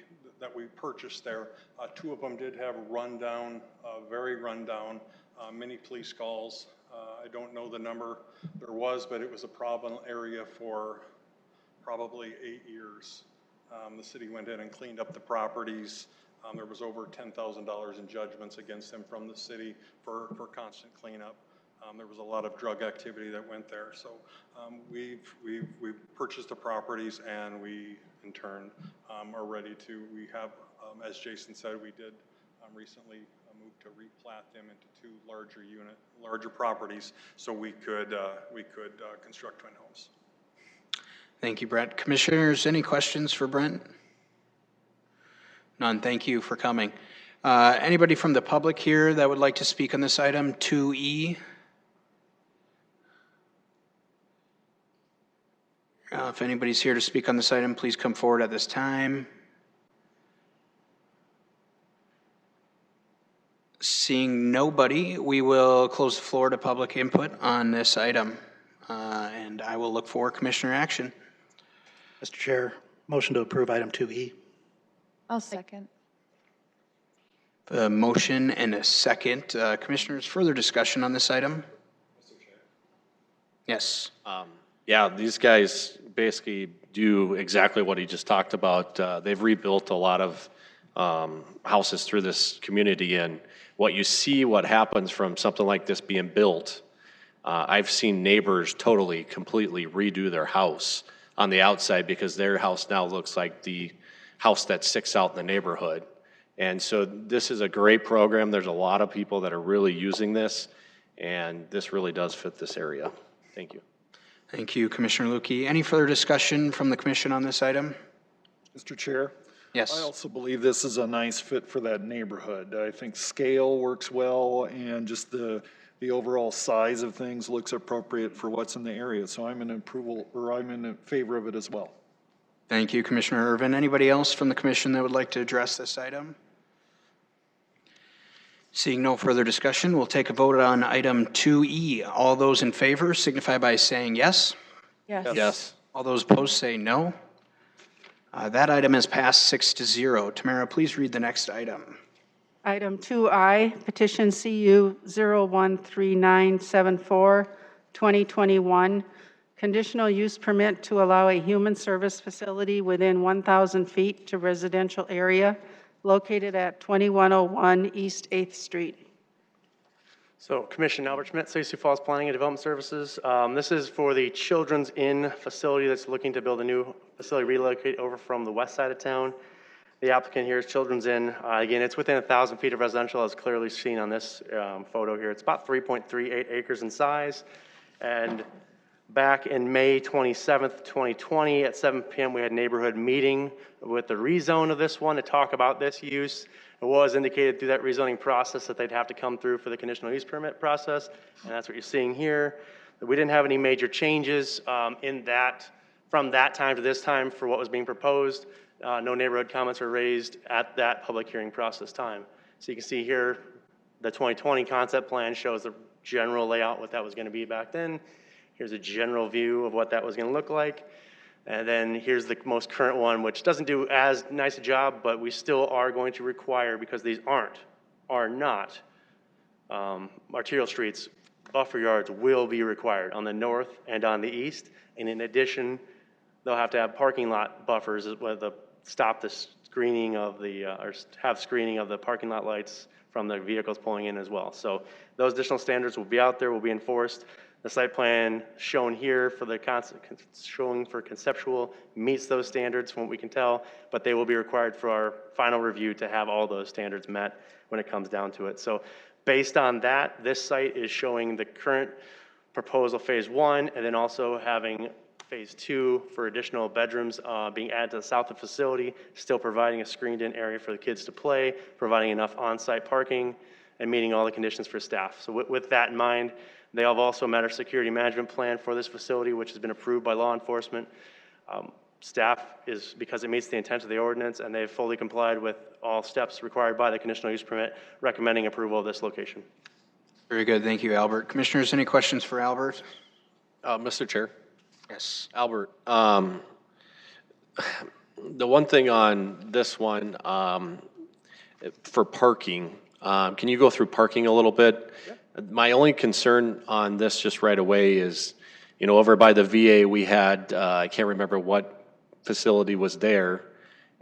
purchased there, 2 of them did have rundown, very rundown, many police calls. I don't know the number there was, but it was a problem area for probably 8 years. The city went in and cleaned up the properties. There was over $10,000 in judgments against them from the city for constant cleanup. There was a lot of drug activity that went there. So we've purchased the properties and we in turn are ready to, we have, as Jason said, we did recently move to replat them into 2 larger properties so we could construct twin homes. Thank you, Brent. Commissioners, any questions for Brent? None. Thank you for coming. Anybody from the public here that would like to speak on this item, 2E? If anybody's here to speak on this item, please come forward at this time. Seeing nobody, we will close the floor to public input on this item. And I will look for commissioner action. Mr. Chair, motion to approve item 2E. I'll second. A motion and a second. Commissioners, further discussion on this item? Yes. Yeah, these guys basically do exactly what he just talked about. They've rebuilt a lot of houses through this community, and what you see, what happens from something like this being built, I've seen neighbors totally, completely redo their house on the outside because their house now looks like the house that sticks out in the neighborhood. And so this is a great program. There's a lot of people that are really using this, and this really does fit this area. Thank you. Thank you, Commissioner Lukey. Any further discussion from the commission on this item? Mr. Chair? Yes. I also believe this is a nice fit for that neighborhood. I think scale works well and just the overall size of things looks appropriate for what's in the area. So I'm in approval, or I'm in favor of it as well. Thank you, Commissioner Irvin. Anybody else from the commission that would like to address this item? Seeing no further discussion, we'll take a vote on item 2E. All those in favor signify by saying yes. Yes. Yes. All those opposed say no. That item is passed 6-0. Tamara, please read the next item. Item 2I, petition CU 013974, 2021, conditional use permit to allow a human service facility within 1,000 feet to residential area located at 2101 East 8th Street. So Commissioner Albert Schmidt, Sioux Falls Planning and Development Services. This is for the Children's Inn facility that's looking to build a new facility, relocate over from the west side of town. The applicant here is Children's Inn. Again, it's within 1,000 feet of residential, as clearly seen on this photo here. It's about 3.38 acres in size. And back in May 27th, 2020 at 7 p.m., we had a neighborhood meeting with the rezone of this one to talk about this use. It was indicated through that rezoning process that they'd have to come through for the conditional use permit process, and that's what you're seeing here. We didn't have any major changes in that from that time to this time for what was being proposed. No neighborhood comments were raised at that public hearing process time. So you can see here, the 2020 concept plan shows the general layout, what that was going to be back then. Here's a general view of what that was going to look like. And then here's the most current one, which doesn't do as nice a job, but we still are going to require, because these are not arterial streets, buffer yards will be required on the north and on the east. And in addition, they'll have to have parking lot buffers with the stop the screening of the, or have screening of the parking lot lights from the vehicles pulling in as well. So those additional standards will be out there, will be enforced. The site plan shown here for the showing for conceptual meets those standards from what we can tell, but they will be required for our final review to have all those standards met when it comes down to it. So based on that, this site is showing the current proposal phase 1, and then also having phase 2 for additional bedrooms being added to the south of the facility, still providing a screened-in area for the kids to play, providing enough on-site parking, and meeting all the conditions for staff. So with that in mind, they have also met our security management plan for this facility, which has been approved by law enforcement. Staff is, because it meets the intent of the ordinance, and they've fully complied with all steps required by the conditional use permit, recommending approval of this location. Very good, thank you, Albert. Commissioners, any questions for Albert? Mr. Chair? Yes. Albert, the one thing on this one, for parking, can you go through parking a little bit? Yeah. My only concern on this just right away is, you know, over by the VA, we had, I can't remember what facility was there,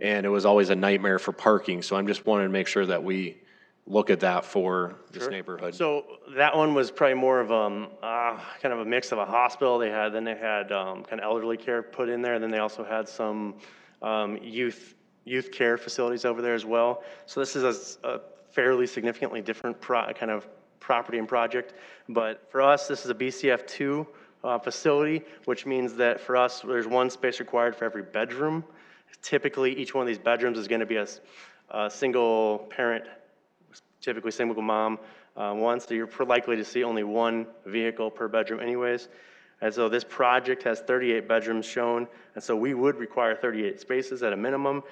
and it was always a nightmare for parking. So I'm just wanting to make sure that we look at that for this neighborhood. So that one was probably more of kind of a mix of a hospital they had, then they had kind of elderly care put in there, and then they also had some youth care facilities over there as well. So this is a fairly significantly different kind of property and project. But for us, this is a BCF2 facility, which means that for us, there's one space required for every bedroom. Typically, each one of these bedrooms is going to be a single parent, typically single mom one, so you're likely to see only one vehicle per bedroom anyways. And so this project has 38 bedrooms shown, and so we would require 38 spaces at a minimum.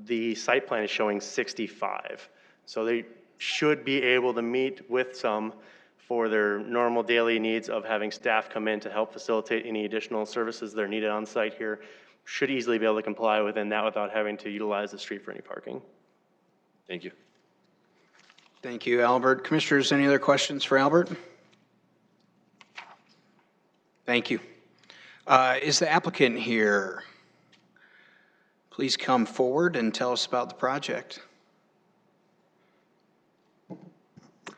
The site plan is showing 65. So they should be able to meet with some for their normal daily needs of having staff come in to help facilitate any additional services that are needed on site here. Should easily be able to comply within that without having to utilize the street for any parking. Thank you. Thank you, Albert. Commissioners, any other questions for Albert? Thank you. Is the applicant here? Please come forward and tell us about the project.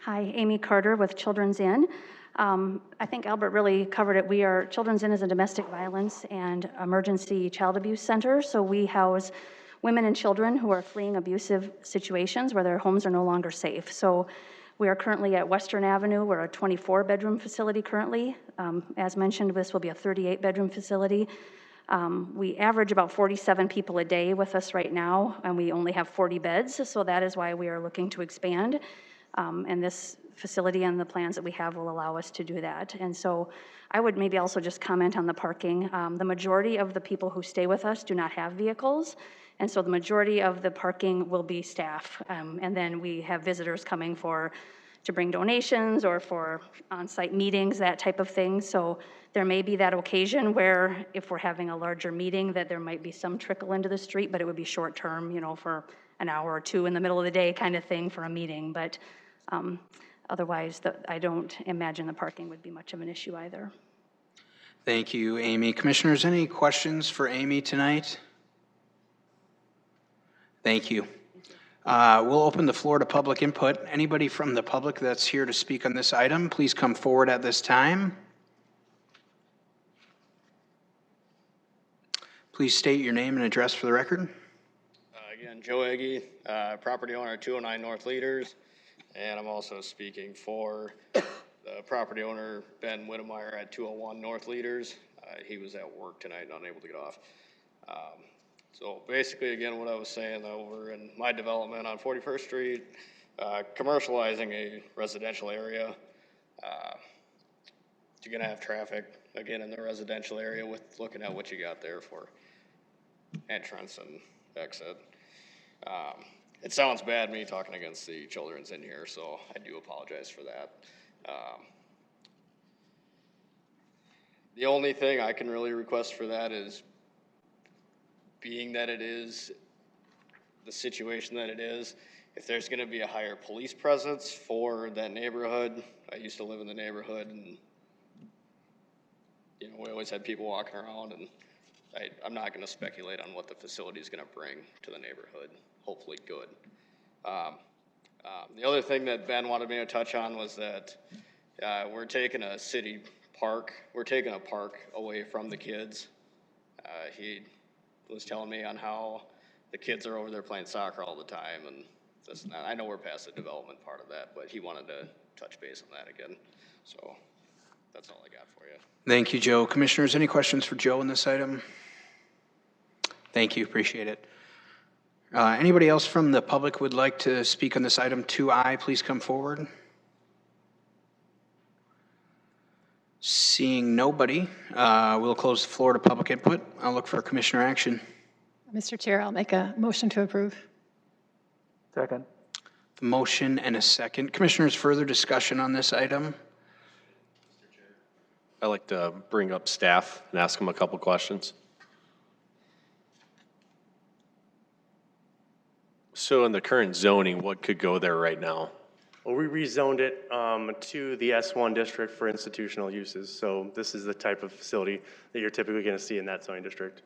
Hi, Amy Carter with Children's Inn. I think Albert really covered it. Children's Inn is a domestic violence and emergency child abuse center, so we house women and children who are fleeing abusive situations where their homes are no longer safe. So we are currently at Western Avenue. We're a 24-bedroom facility currently. As mentioned, this will be a 38-bedroom facility. We average about 47 people a day with us right now, and we only have 40 beds, so that is why we are looking to expand. And this facility and the plans that we have will allow us to do that. And so I would maybe also just comment on the parking. The majority of the people who stay with us do not have vehicles, and so the majority of the parking will be staff. And then we have visitors coming to bring donations or for on-site meetings, that type of thing. So there may be that occasion where if we're having a larger meeting that there might be some trickle into the street, but it would be short term, you know, for an hour or two in the middle of the day kind of thing for a meeting. But otherwise, I don't imagine the parking would be much of an issue either. Thank you, Amy. Commissioners, any questions for Amy tonight? Thank you. We'll open the floor to public input. Anybody from the public that's here to speak on this item, please come forward at this time. Please state your name and address for the record. Again, Joe Eggy, property owner at 209 North Leaders, and I'm also speaking for the property owner, Ben Whittemeyer, at 201 North Leaders. He was at work tonight, not able to get off. So basically, again, what I was saying over in my development on 41st Street, commercializing a residential area, you're gonna have traffic, again, in the residential area with looking at what you got there for entrance and exit. It sounds bad me talking against the children's in here, so I do apologize for that. The only thing I can really request for that is, being that it is the situation that it is, if there's gonna be a higher police presence for that neighborhood. I used to live in the neighborhood, and you know, we always had people walking around, and I'm not gonna speculate on what the facility is gonna bring to the neighborhood. Hopefully good. The other thing that Ben wanted me to touch on was that we're taking a city park, we're taking a park away from the kids. He was telling me on how the kids are over there playing soccer all the time and this and that. I know we're past the development part of that, but he wanted to touch base on that again. So that's all I got for you. Thank you, Joe. Commissioners, any questions for Joe on this item? Thank you, appreciate it. Anybody else from the public would like to speak on this item 2I, please come forward. Seeing nobody, we'll close the floor to public input. I'll look for commissioner action. Mr. Chair, I'll make a motion to approve. Second. The motion and a second. Commissioners, further discussion on this item? I'd like to bring up staff and ask them a couple questions. So in the current zoning, what could go there right now? Well, we rezoned it to the S1 district for institutional uses. So this is the type of facility that you're typically going to see in that zoning district.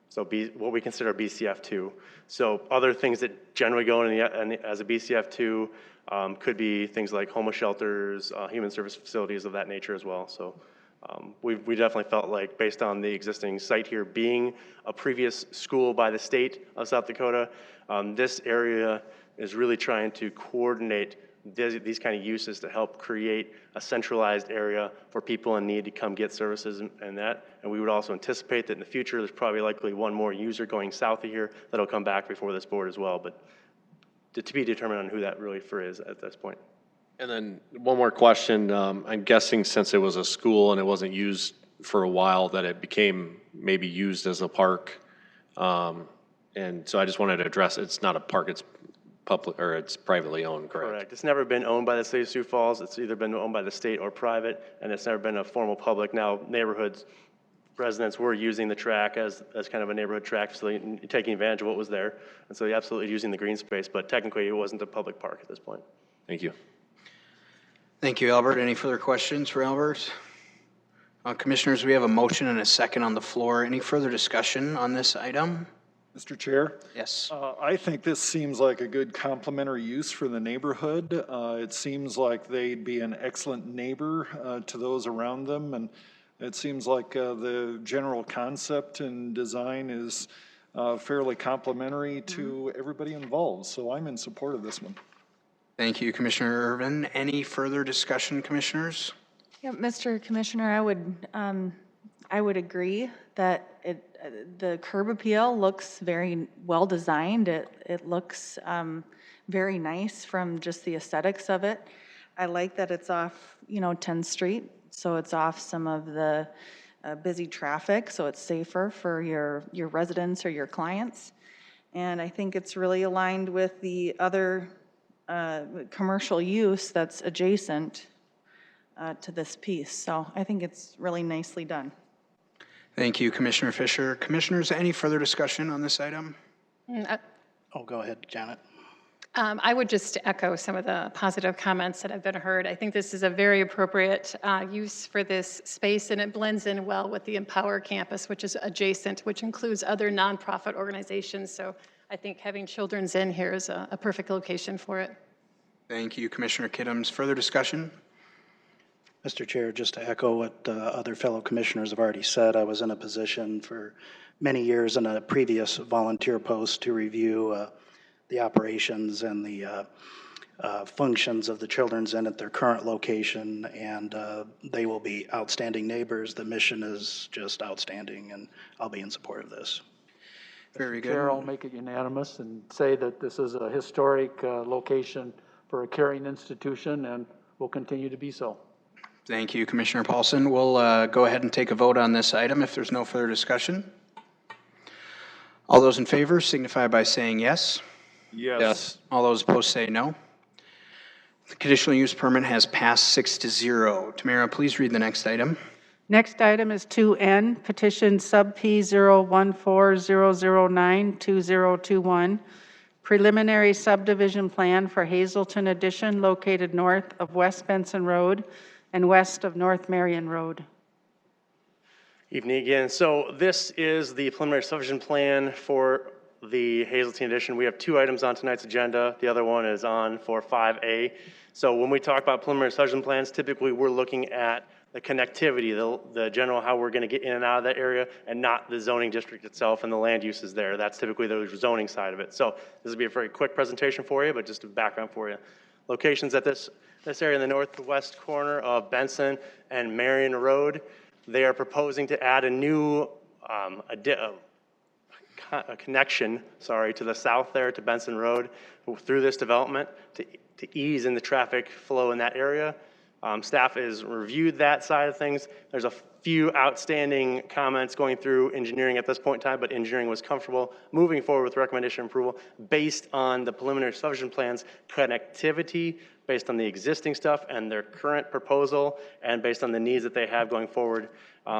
So what we consider BCF2. So other things that generally go in as a BCF2 could be things like homeless shelters, human service facilities of that nature as well. So we definitely felt like, based on the existing site here being a previous school by the state of South Dakota, this area is really trying to coordinate these kind of uses to help create a centralized area for people in need to come get services and that. And we would also anticipate that in the future, there's probably likely one more user going south of here that'll come back before this board as well. But to be determined on who that really for is at this point. And then one more question. I'm guessing since it was a school and it wasn't used for a while, that it became maybe used as a park. And so I just wanted to address, it's not a park, it's public, or it's privately owned, correct? Correct. It's never been owned by the city of Sioux Falls. It's either been owned by the state or private, and it's never been a formal public. Now, neighborhoods, residents were using the track as kind of a neighborhood track facility and taking advantage of what was there. And so absolutely using the green space, but technically it wasn't a public park at this point. Thank you. Thank you, Albert. Any further questions for Albert? Commissioners, we have a motion and a second on the floor. Any further discussion on this item? Mr. Chair? Yes. I think this seems like a good complementary use for the neighborhood. It seems like they'd be an excellent neighbor to those around them, and it seems like the general concept and design is fairly complementary to everybody involved, so I'm in support of this one. Thank you, Commissioner Irvin. Any further discussion, commissioners? Yeah, Mr. Commissioner, I would agree that the curb appeal looks very well designed. It looks very nice from just the aesthetics of it. I like that it's off, 10th Street, so it's off some of the busy traffic, so it's safer for your residents or your clients. And I think it's really aligned with the other commercial use that's adjacent to this piece. So I think it's really nicely done. Thank you, Commissioner Fisher. Commissioners, any further discussion on this item? Oh, go ahead, Janet. I would just echo some of the positive comments that have been heard. I think this is a very appropriate use for this space, and it blends in well with the Empower campus, which is adjacent, which includes other nonprofit organizations. So I think having Children's Inn here is a perfect location for it. Thank you, Commissioner Kittams. Further discussion? Mr. Chair, just to echo what other fellow commissioners have already said, I was in a position for many years in a previous volunteer post to review the operations and the functions of the Children's Inn at their current location, and they will be outstanding neighbors. The mission is just outstanding, and I'll be in support of this. Very good. Chair, I'll make it unanimous and say that this is a historic location for a caring institution and will continue to be so. Thank you, Commissioner Paulson. We'll go ahead and take a vote on this item if there's no further discussion. All those in favor signify by saying yes. Yes. All those opposed say no. The conditional use permit has passed 6-0. Tamara, please read the next item. Next item is 2N, petition sub P 014-009-2021, preliminary subdivision plan for Hazelton Addition located north of West Benson Road and west of North Marion Road. Evening again. So this is the preliminary subdivision plan for the Hazelton Addition. We have two items on tonight's agenda. The other one is on for 5A. So when we talk about preliminary subdivision plans, typically we're looking at the connectivity, the general how we're going to get in and out of that area, and not the zoning district itself and the land uses there. That's typically the zoning side of it. So this will be a very quick presentation for you, but just a background for you. Locations at this area in the northwest corner of Benson and Marion Road. They are proposing to add a new a connection, to the south there to Benson Road through this development to ease in the traffic flow in that area. Staff has reviewed that side of things. There's a few outstanding comments going through engineering at this point in time, but engineering was comfortable moving forward with recommendation approval based on the preliminary subdivision plans, connectivity, based on the existing stuff and their current proposal, and based on the needs that they have going forward.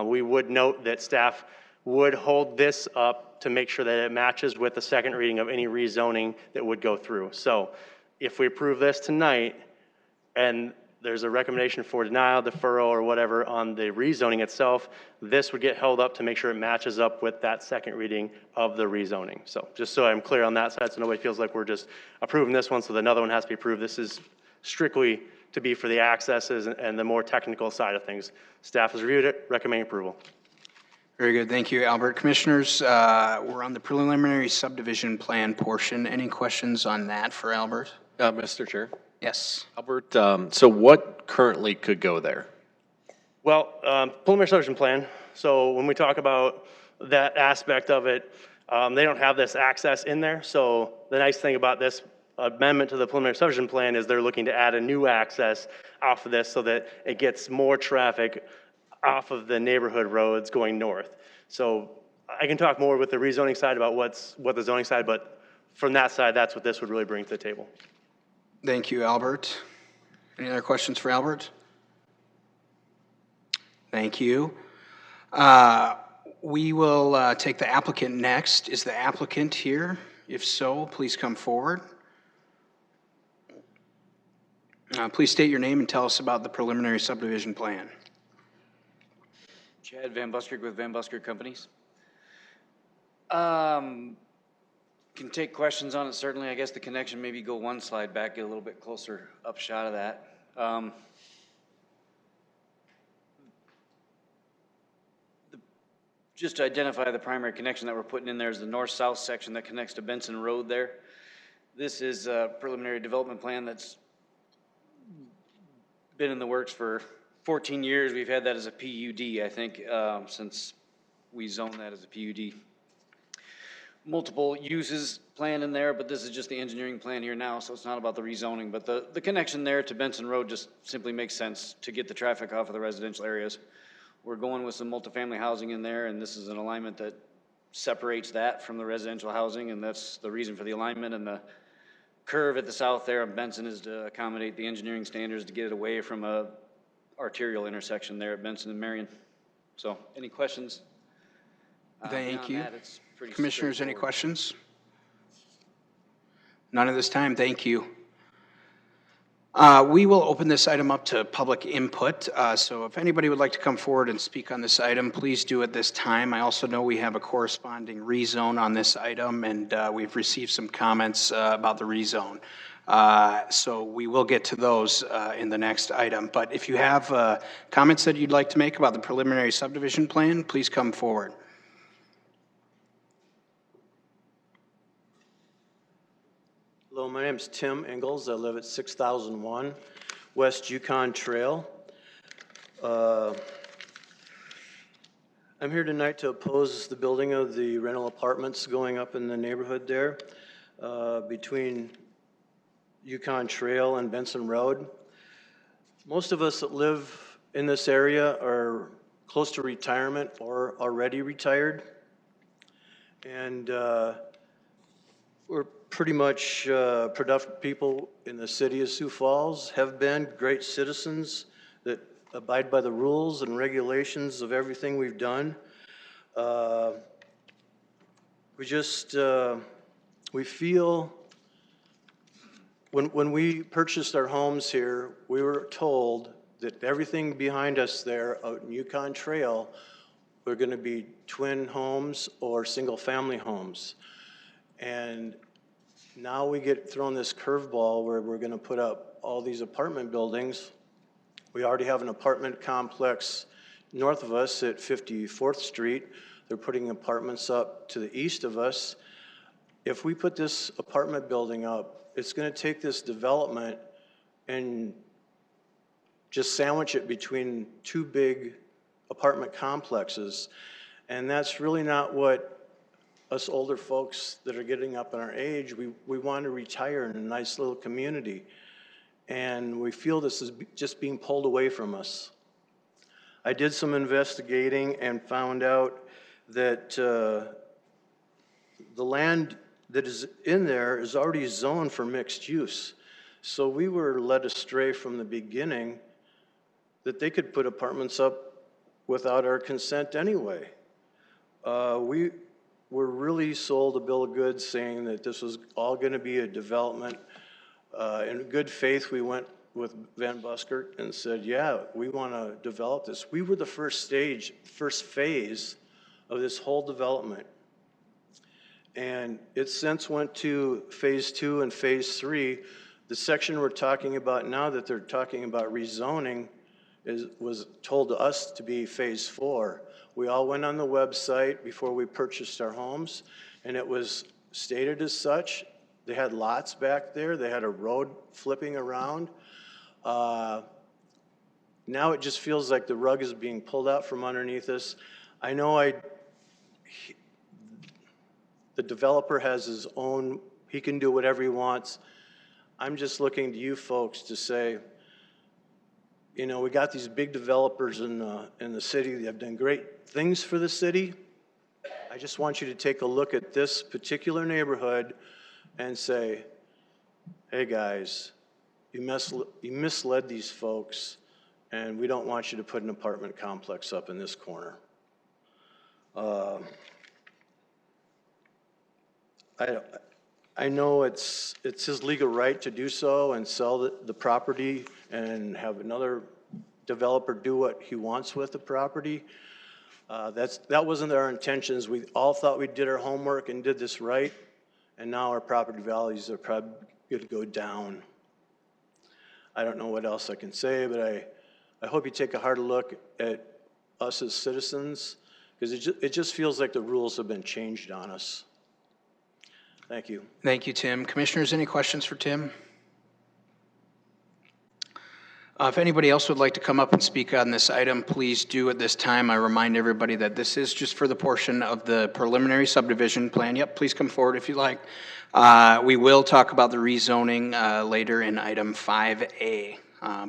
We would note that staff would hold this up to make sure that it matches with the second reading of any rezoning that would go through. So if we approve this tonight and there's a recommendation for denial, deferral, or whatever on the rezoning itself, this would get held up to make sure it matches up with that second reading of the rezoning. So just so I'm clear on that side, so nobody feels like we're just approving this one so that another one has to be approved. This is strictly to be for the accesses and the more technical side of things. Staff has reviewed it, recommending approval. Very good, thank you, Albert. Commissioners, we're on the preliminary subdivision plan portion. Any questions on that for Albert? Mr. Chair? Yes. Albert, so what currently could go there? Well, preliminary subdivision plan. So when we talk about that aspect of it, they don't have this access in there. So the nice thing about this amendment to the preliminary subdivision plan is they're looking to add a new access off of this so that it gets more traffic off of the neighborhood roads going north. So I can talk more with the rezoning side about what the zoning side, but from that side, that's what this would really bring to the table. Thank you, Albert. Any other questions for Albert? Thank you. We will take the applicant next. Is the applicant here? If so, please come forward. Please state your name and tell us about the preliminary subdivision plan. Chad VanBuskirk with VanBuskirk Companies. Can take questions on it, certainly. I guess the connection, maybe go one slide back, get a little bit closer up shot of that. Just to identify the primary connection that we're putting in there is the north-south section that connects to Benson Road there. This is a preliminary development plan that's been in the works for 14 years. We've had that as a PUD, I think, since we zoned that as a PUD. Multiple uses planned in there, but this is just the engineering plan here now, so it's not about the rezoning. But the connection there to Benson Road just simply makes sense to get the traffic off of the residential areas. We're going with some multifamily housing in there, and this is an alignment that separates that from the residential housing, and that's the reason for the alignment. And the curve at the south there of Benson is to accommodate the engineering standards to get it away from a arterial intersection there at Benson and Marion. So, any questions? Thank you. That, it's pretty Commissioners, any questions? None at this time, thank you. We will open this item up to public input. So if anybody would like to come forward and speak on this item, please do at this time. I also know we have a corresponding rezone on this item, and we've received some comments about the rezone. So we will get to those in the next item. But if you have comments that you'd like to make about the preliminary subdivision plan, please come forward. Hello, my name is Tim Ingles. I live at 6001 West Yukon Trail. I'm here tonight to oppose the building of the rental apartments going up in the neighborhood there between Yukon Trail and Benson Road. Most of us that live in this area are close to retirement or already retired. And we're pretty much productive people in the city of Sioux Falls, have been great citizens that abide by the rules and regulations of everything we've done. We feel, when we purchased our homes here, we were told that everything behind us there out in Yukon Trail were gonna be twin homes or single family homes. And now we get thrown this curveball where we're gonna put up all these apartment buildings We already have an apartment complex north of us at 54th Street. They're putting apartments up to the east of us. If we put this apartment building up, it's going to take this development and just sandwich it between two big apartment complexes. And that's really not what us older folks that are getting up in our age, we want to retire in a nice little community. And we feel this is just being pulled away from us. I did some investigating and found out that the land that is in there is already zoned for mixed use. So we were led astray from the beginning that they could put apartments up without our consent anyway. We were really sold a bill of goods saying that this was all going to be a development. In good faith, we went with VanBuskirk and said, yeah, we want to develop this. We were the first phase of this whole development. And it since went to phase 2 and phase 3. The section we're talking about now that they're talking about rezoning was told to us to be phase 4. We all went on the website before we purchased our homes, and it was stated as such. They had lots back there. They had a road flipping around. Now it just feels like the rug is being pulled out from underneath us. I know the developer has his own, he can do whatever he wants. I'm just looking to you folks to say, you know, we got these big developers in the city that have done great things for the city. I just want you to take a look at this particular neighborhood and say, hey guys, you misled these folks, and we don't want you to put an apartment complex up in this corner. I know it's his legal right to do so and sell the property and have another developer do what he wants with the property. That wasn't our intentions. We all thought we did our homework and did this right, and now our property values are probably going to go down. I don't know what else I can say, but I hope you take a hard look at us as citizens, because it just feels like the rules have been changed on us. Thank you. Thank you, Tim. Commissioners, any questions for Tim? If anybody else would like to come up and speak on this item, please do at this time. I remind everybody that this is just for the portion of the preliminary subdivision plan. Yep, please come forward if you like. We will talk about the rezoning later in item 5A.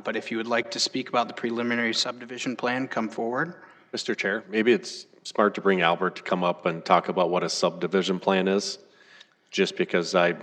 But if you would like to speak about the preliminary subdivision plan, come forward. Mr. Chair, maybe it's smart to bring Albert to come up and talk about what a subdivision plan is, just because I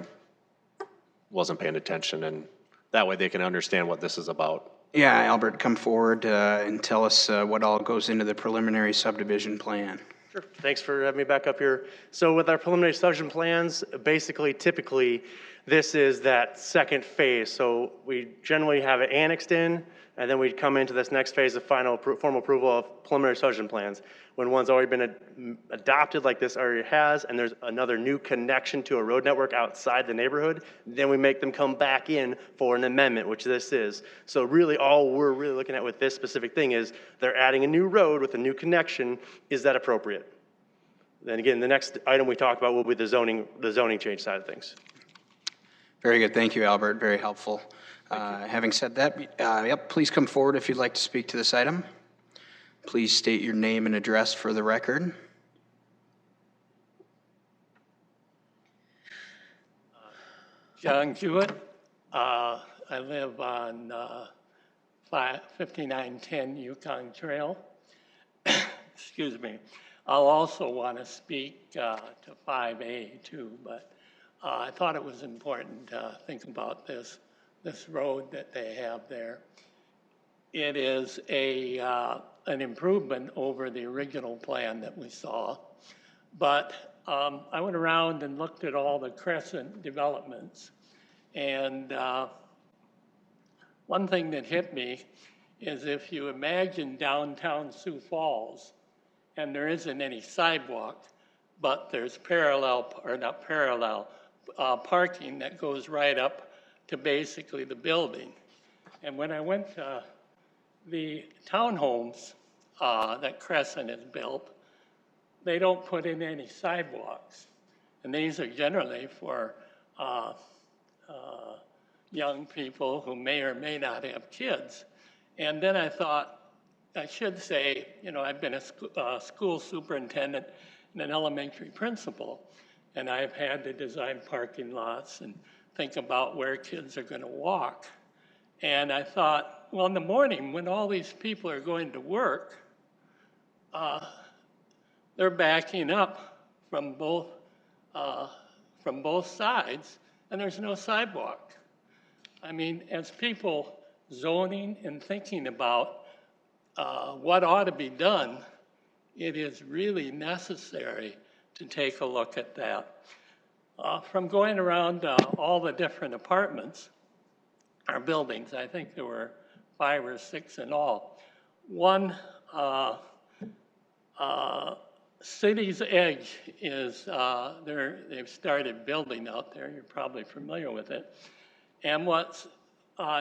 wasn't paying attention, and that way they can understand what this is about. Yeah, Albert, come forward and tell us what all goes into the preliminary subdivision plan. Sure. Thanks for having me back up here. So with our preliminary subdivision plans, basically, typically, this is that second phase. So we generally have it annexed in, and then we come into this next phase of final formal approval of preliminary subdivision plans. When one's already been adopted like this already has, and there's another new connection to a road network outside the neighborhood, then we make them come back in for an amendment, which this is. So really all we're really looking at with this specific thing is they're adding a new road with a new connection. Is that appropriate? Then again, the next item we talk about will be the zoning change side of things. Very good. Thank you, Albert. Very helpful. Having said that, yep, please come forward if you'd like to speak to this item. Please state your name and address for the record. John Jewett. I live on 5910 Yukon Trail. Excuse me. I'll also want to speak to 5A too, but I thought it was important to think about this road that they have there. It is an improvement over the original plan that we saw, but I went around and looked at all the crescent developments, and one thing that hit me is if you imagine downtown Sioux Falls, and there isn't any sidewalk, but there's parking that goes right up to basically the building. And when I went to the townhomes that Crescent has built, they don't put in any sidewalks. And these are generally for young people who may or may not have kids. And then I thought, I should say, you know, I've been a school superintendent and an elementary principal, and I've had to design parking lots and think about where kids are going to walk. And I thought, well, in the morning when all these people are going to work, they're backing up from both sides, and there's no sidewalk. I mean, as people zoning and thinking about what ought to be done, it is really necessary to take a look at that. From going around all the different apartments, or buildings, I think there were 5 or 6 in all. One, City's Edge is, they've started building out there. You're probably familiar with it. And what's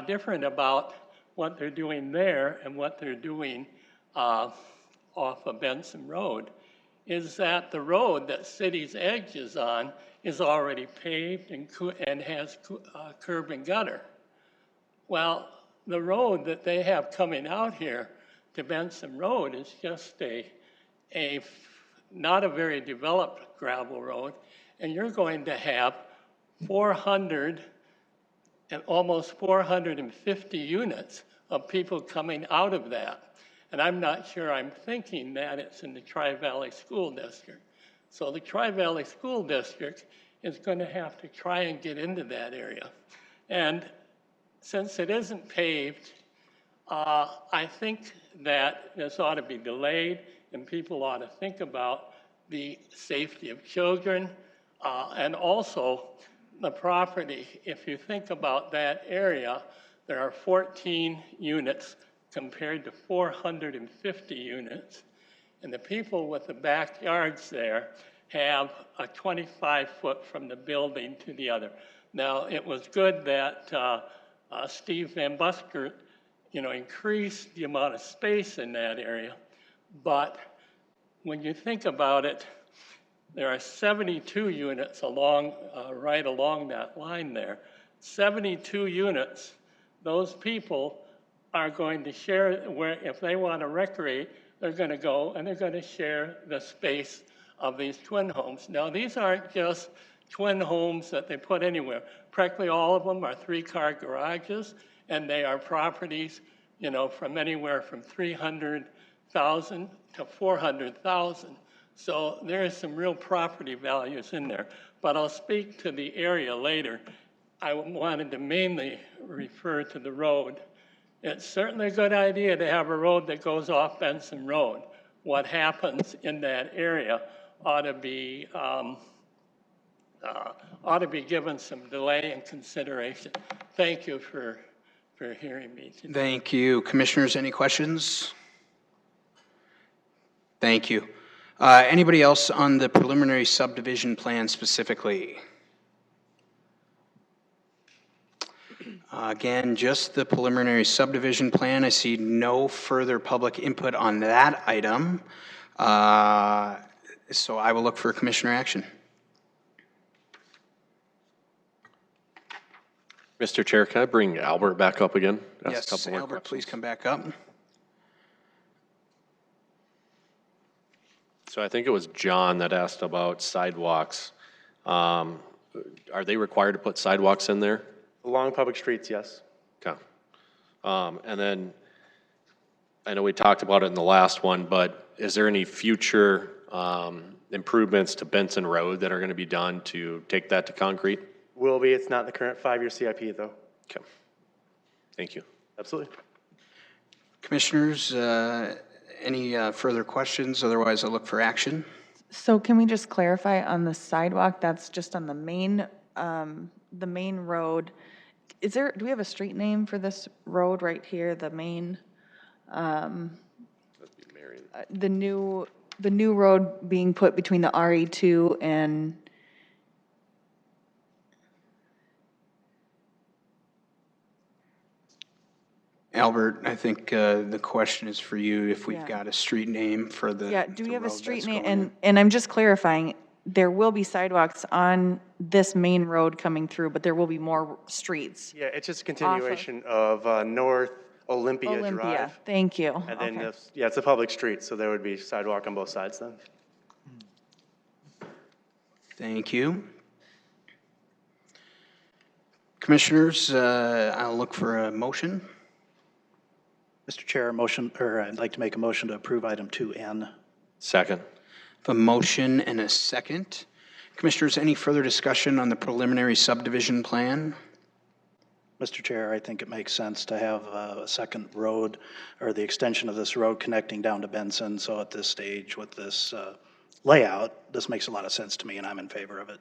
different about what they're doing there and what they're doing off of Benson Road is that the road that City's Edge is on is already paved and has curb and gutter. Well, the road that they have coming out here to Benson Road is just not a very developed gravel road, and you're going to have 400 and almost 450 units of people coming out of that. And I'm not sure I'm thinking that it's in the Tri-Valley School District. So the Tri-Valley School District is going to have to try and get into that area. And since it isn't paved, I think that this ought to be delayed, and people ought to think about the safety of children, and also the property. If you think about that area, there are 14 units compared to 450 units. And the people with the backyards there have a 25-foot from the building to the other. Now, it was good that Steve VanBuskirk, increased the amount of space in that area. But when you think about it, there are 72 units right along that line there. 72 units, those people are going to share, if they want to recreate, they're going to go and they're going to share the space of these twin homes. Now, these aren't just twin homes that they put anywhere. Practically all of them are 3-car garages, and they are properties, from anywhere from 300,000 to 400,000. So there is some real property values in there. But I'll speak to the area later. I wanted to mainly refer to the road. It's certainly a good idea to have a road that goes off Benson Road. What happens in that area ought to be given some delay and consideration. Thank you for hearing me today. Thank you. Commissioners, any questions? Thank you. Anybody else on the preliminary subdivision plan specifically? Again, just the preliminary subdivision plan. I see no further public input on that item. So I will look for commissioner action. Mr. Chair, can I bring Albert back up again? Ask a Yes, couple more Albert, please questions. come back up. So I think it was John that asked about sidewalks. Are they required to put sidewalks in there? Along public streets, yes. Okay. And then, I know we talked about it in the last one, but is there any future improvements to Benson Road that are going to be done to take that to concrete? Will be, it's not the current 5-year CIP though. Okay. Thank you. Absolutely. Commissioners, any further questions? Otherwise, I'll look for action. So can we just clarify on the sidewalk, that's just on the main road? Do we have a street name for this road right here, the main, the new road being put between the RE2 and, Albert, I think the question is for you, if we've Yeah. got a street name for the. Yeah, do we the have a road street that's name? going in. And I'm just clarifying, there will be sidewalks on this main road coming through, but there will be more streets. Yeah, it's just a continuation of North Olympia Olympia, Drive. thank you. And then, Okay. yeah, it's a public street, so there would be sidewalk on both sides then. Thank you. Commissioners, I'll look for a motion. Mr. Chair, I'd like to make a motion to approve item 2N. Second. A motion and a second. Commissioners, any further discussion on the preliminary subdivision plan? Mr. Chair, I think it makes sense to have a second road or the extension of this road connecting down to Benson. So at this stage with this layout, this makes a lot of sense to me and I'm in favor of it.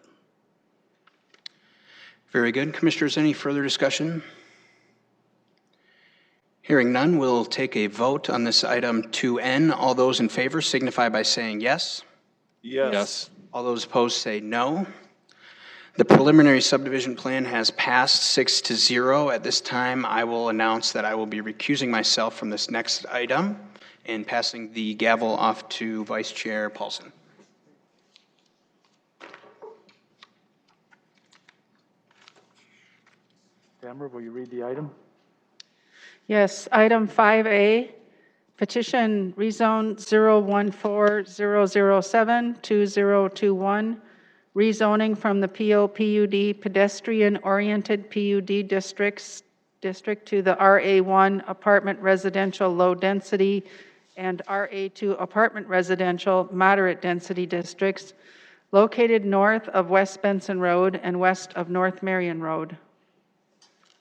Very good. Commissioners, any further discussion? Hearing none, we'll take a vote on this item 2N. All those in favor signify by saying yes. Yes. All those opposed say no. The preliminary subdivision plan has passed 6-0. At this time, I will announce that I will be recusing myself from this next item and passing the gavel off to Vice Chair Paulson. Amber, will you read the item? Yes, item 5A, Petition Rezone 014-007-2021, rezoning from the PO-PUD pedestrian-oriented PUD district to the RA1 apartment residential low density and RA2 apartment residential moderate density districts located north of West Benson Road and west of North Marion Road.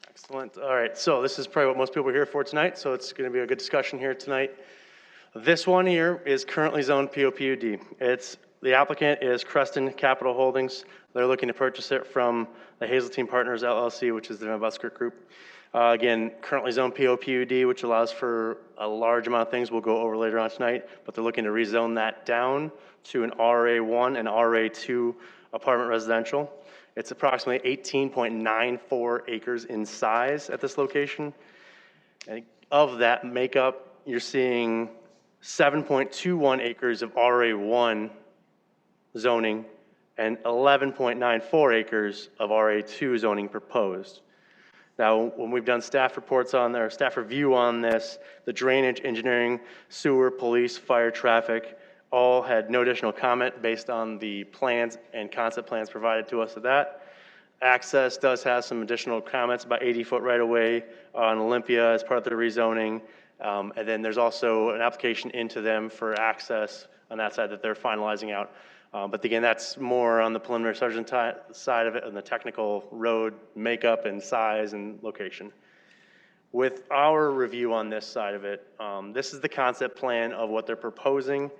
Excellent. All right, so this is probably what most people are here for tonight, so it's going to be a good discussion here tonight. This one here is currently zoned PO-PUD. The applicant is Creston Capital Holdings. They're looking to purchase it from the Hazeltine Partners LLC, which is the VanBuskirk Group. Again, currently zoned PO-PUD, which allows for a large amount of things we'll go over later on tonight, but they're looking to rezone that down to an RA1 and RA2 apartment residential. It's approximately 18.94 acres in size at this location. And of that makeup, you're seeing 7.21 acres of RA1 zoning and 11.94 acres of RA2 zoning proposed. Now, when we've done staff reports on there, staff review on this, the drainage, engineering, sewer, police, fire, traffic, all had no additional comment based on the plans and concept plans provided to us of that. Access does have some additional comments about 80-foot right-of-way on Olympia as part of the rezoning. And then there's also an application into them for access on that side that they're finalizing out. But again, that's more on the preliminary subdivision side of it and the technical road makeup and size and location. With our review on this side of it, this is the concept plan of what they're proposing.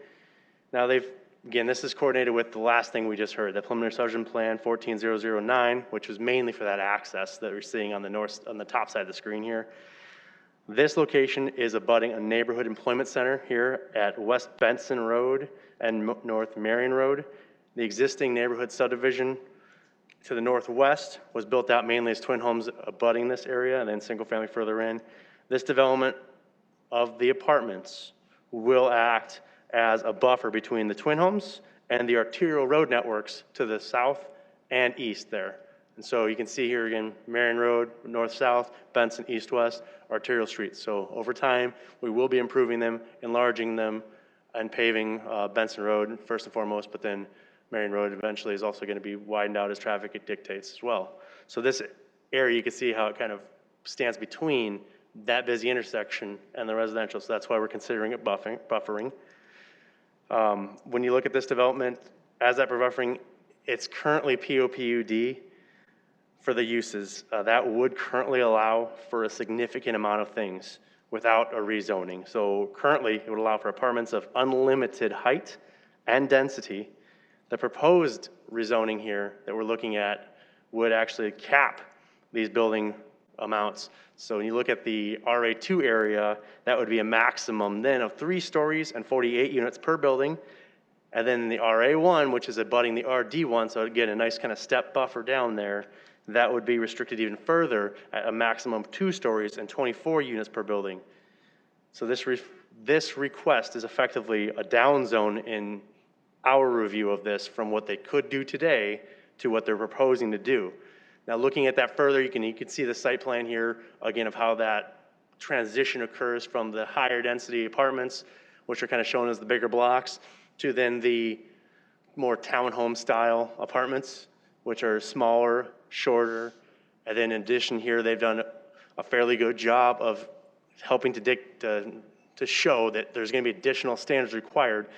Now again, this is coordinated with the last thing we just heard, the preliminary subdivision plan 14009, which was mainly for that access that we're seeing on the top side of the screen here. This location is abutting a neighborhood employment center here at West Benson Road and North Marion Road. The existing neighborhood subdivision to the northwest was built out mainly as twin homes abutting this area and then single family further in. This development of the apartments will act as a buffer between the twin homes and the arterial road networks to the south and east there. And so you can see here again, Marion Road, north-south, Benson, east-west, arterial streets. So over time, we will be improving them, enlarging them, and paving Benson Road first and foremost, but then Marion Road eventually is also going to be widened out as traffic dictates as well. So this area, you can see how it kind of stands between that busy intersection and the residential. So that's why we're considering it buffering. When you look at this development, as that buffering, it's currently PO-PUD for the uses. That would currently allow for a significant amount of things without a rezoning. So currently, it would allow for apartments of unlimited height and density. The proposed rezoning here that we're looking at would actually cap these building amounts. So when you look at the RA2 area, that would be a maximum then of 3 stories and 48 units per building. And then the RA1, which is abutting the RD1, so again, a nice kind of step buffer down there, that would be restricted even further at a maximum of 2 stories and 24 units per building. So this request is effectively a down zone in our review of this from what they could do today to what they're proposing to do. Now, looking at that further, you can see the site plan here, again, of how that transition occurs from the higher density apartments, which are kind of shown as the bigger blocks, to then the more townhome style apartments, which are smaller, shorter. And then in addition here, they've done a fairly good job of helping to show that there's going to be additional standards required,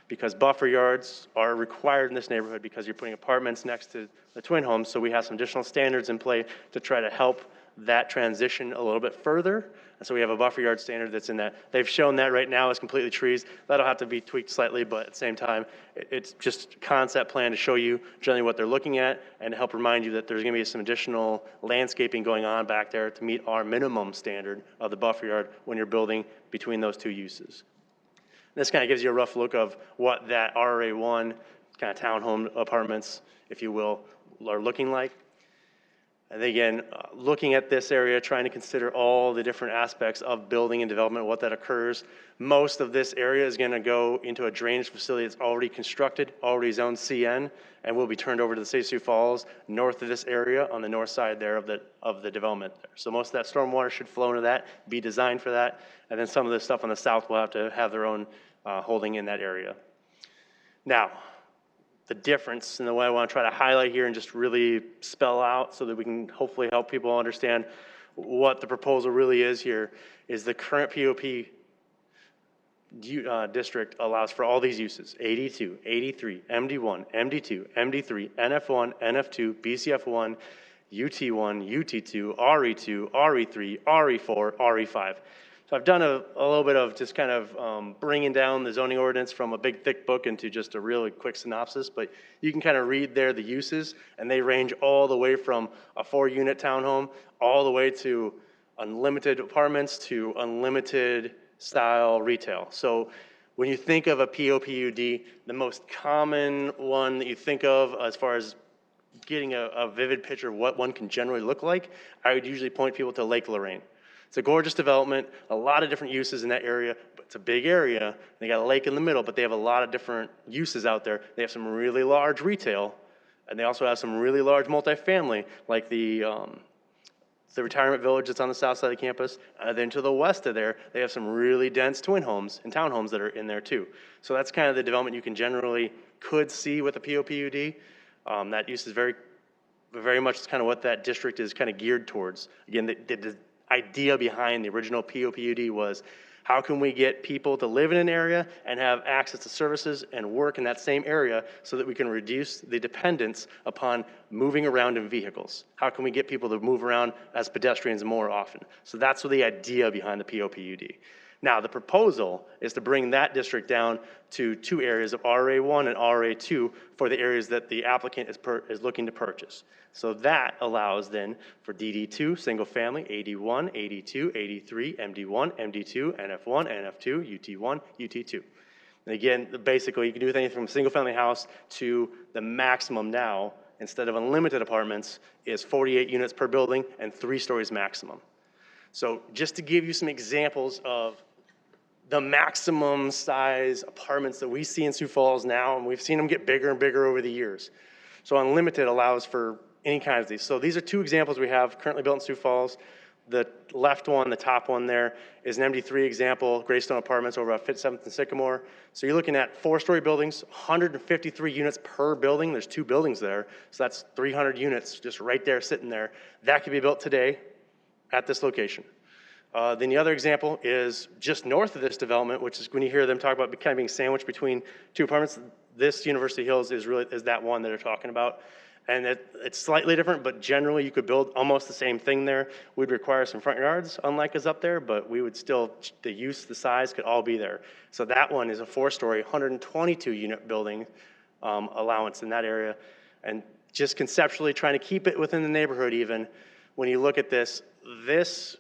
because buffer yards are required in this neighborhood because you're putting apartments next to the twin homes. So we have some additional standards in play to try to help that transition a little bit further. And so we have a buffer yard standard that's in that. They've shown that right now is completely trees. That'll have to be tweaked slightly, but at the same time, it's just a concept plan to show you generally what they're looking at and to help remind you that there's going to be some additional landscaping going on back there to meet our minimum standard of the buffer yard when you're building between those 2 uses. This kind of gives you a rough look of what that RA1 kind of townhome apartments, if you will, are looking like. And again, looking at this area, trying to consider all the different aspects of building and development, what that occurs. Most of this area is going to go into a drainage facility that's already constructed, already zoned CN, and will be turned over to the city of Sioux Falls north of this area on the north side there of the development there. So most of that stormwater should flow into that, be designed for that, and then some of the stuff on the south will have to have their own holding in that area. Now, the difference and the way I want to try to highlight here and just really spell out so that we can hopefully help people understand what the proposal really is here is the current POP district allows for all these uses: 82, 83, MD1, MD2, MD3, NF1, NF2, BCF1, UT1, UT2, RE2, RE3, RE4, RE5. So I've done a little bit of just kind of bringing down the zoning ordinance from a big thick book into just a really quick synopsis, but you can kind of read there the uses, and they range all the way from a 4-unit townhome all the way to unlimited apartments to unlimited style retail. So when you think of a POPUD, the most common one that you think of as far as getting a vivid picture of what one can generally look like, I would usually point people to Lake Lorraine. It's a gorgeous development, a lot of different uses in that area, but it's a big area. They got a lake in the middle, but they have a lot of different uses out there. They have some really large retail, and they also have some really large multifamily, like the retirement village that's on the south side of the campus. Then to the west of there, they have some really dense twin homes and townhomes that are in there too. So that's kind of the development you can generally could see with a POPUD. That use is very much kind of what that district is kind of geared towards. Again, the idea behind the original POPUD was, how can we get people to live in an area and have access to services and work in that same area so that we can reduce the dependence upon moving around in vehicles? How can we get people to move around as pedestrians more often? So that's what the idea behind the POPUD. Now, the proposal is to bring that district down to 2 areas of RA1 and RA2 for the areas that the applicant is looking to purchase. So that allows then for DD2, single family, 81, 82, 83, MD1, MD2, NF1, NF2, UT1, UT2. And again, basically you can do anything from a single family house to the maximum now, instead of unlimited apartments, is 48 units per building and 3 stories maximum. So just to give you some examples of the maximum size apartments that we see in Sioux Falls now, and we've seen them get bigger and bigger over the years. So unlimited allows for any kind of these. So these are 2 examples we have currently built in Sioux Falls. The left one, the top one there, is an MD3 example, Greystone Apartments over at 7th and Sycamore. So you're looking at 4-story buildings, 153 units per building. There's 2 buildings there, so that's 300 units just right there sitting there. That could be built today at this location. Then the other example is just north of this development, which is when you hear them talk about kind of being sandwiched between 2 apartments. This University Hills is that one that they're talking about. And it's slightly different, but generally you could build almost the same thing there. We'd require some front yards, unlike us up there, but we would still, the use, the size could all be there. So that one is a 4-story, 122 unit building allowance in that area. And just conceptually trying to keep it within the neighborhood even, when you look at this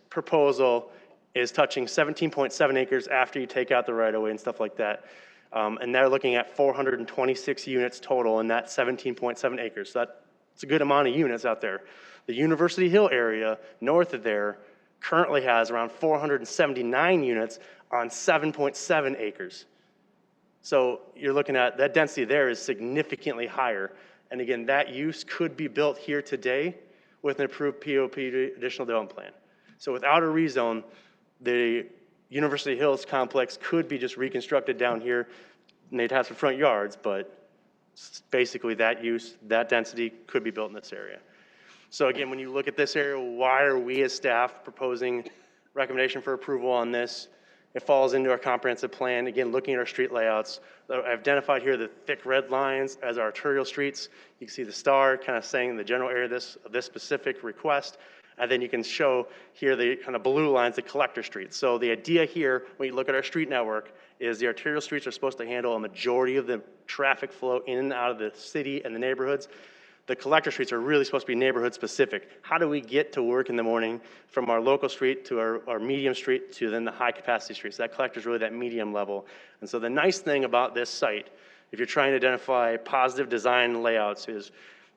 proposal is touching 17.7 acres after you take out the right-of-way and stuff like that. And they're looking at 426 units total in that 17.7 acres. So that It's a good amount of units out there. The University Hill area north of there currently has around 479 units on 7.7 acres. So you're looking at that density there is significantly higher. And again, that use could be built here today with an approved POP additional development plan. So without a rezone, the University Hills complex could be just reconstructed down here, and they'd have some front yards, but basically that use, that density could be built in this area. So again, when you look at this area, why are we as staff proposing recommendation for approval on this? It falls into our comprehensive plan. Again, looking at our street layouts, I've identified here the thick red lines as our arterial streets. You can see the star kind of saying the general area of this specific request. And then you can show here the kind of blue lines, the collector streets. So the idea here, when you look at our street network, is the arterial streets are supposed to handle a majority of the traffic flow in and out of the city and the neighborhoods. The collector streets are really supposed to be neighborhood specific. How do we get to work in the morning from our local street to our medium street to then the high capacity streets? That collector is really that medium level. And so the nice thing about this site, if you're trying to identify positive design layouts, is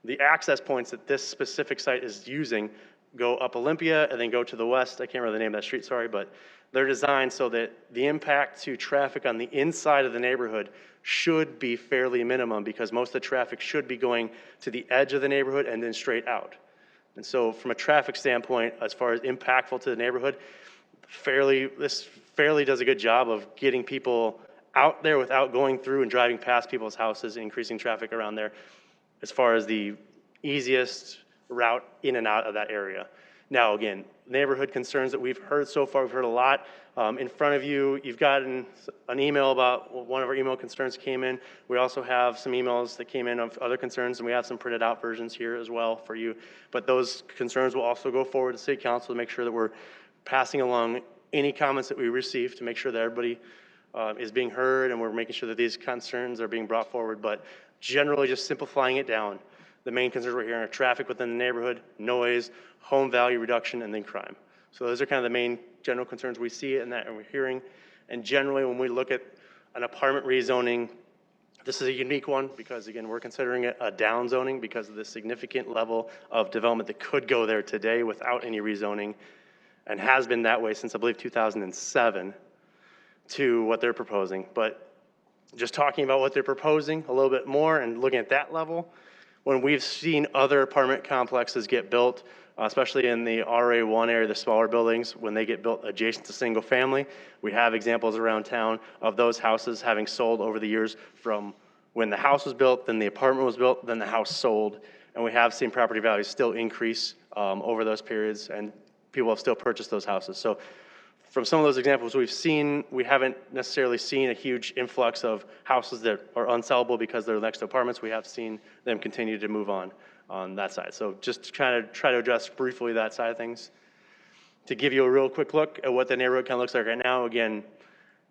the access points that this specific site is using go up Olympia and then go to the west. I can't remember the name of that street, sorry, but they're designed so that the impact to traffic on the inside of the neighborhood should be fairly minimum, because most of the traffic should be going to the edge of the neighborhood and then straight out. And so from a traffic standpoint, as far as impactful to the neighborhood, this fairly does a good job of getting people out there without going through and driving past people's houses, increasing traffic around there, as far as the easiest route in and out of that area. Now, again, neighborhood concerns that we've heard so far, we've heard a lot. In front of you, you've gotten an email about one of our email concerns came in. We also have some emails that came in of other concerns, and we have some printed out versions here as well for you. But those concerns will also go forward to City Council to make sure that we're passing along any comments that we receive to make sure that everybody is being heard, and we're making sure that these concerns are being brought forward. But generally, just simplifying it down. The main concerns we're hearing are traffic within the neighborhood, noise, home value reduction, and then crime. So those are kind of the main general concerns we see in that and we're hearing. And generally, when we look at an apartment rezoning, this is a unique one because, again, we're considering it a down zoning because of the significant level of development that could go there today without any rezoning, and has been that way since, I believe, 2007 to what they're proposing. But just talking about what they're proposing a little bit more and looking at that level, when we've seen other apartment complexes get built, especially in the RA1 area, the smaller buildings, when they get built adjacent to single family, we have examples around town of those houses having sold over the years from when the house was built, then the apartment was built, then the house sold. And we have seen property values still increase over those periods, and people have still purchased those houses. So from some of those examples we've seen, we haven't necessarily seen a huge influx of houses that are unsellable because they're next to apartments. We have seen them continue to move on that side. So just to kind of try to address briefly that side of things. To give you a real quick look at what the neighborhood kind of looks like right now, again,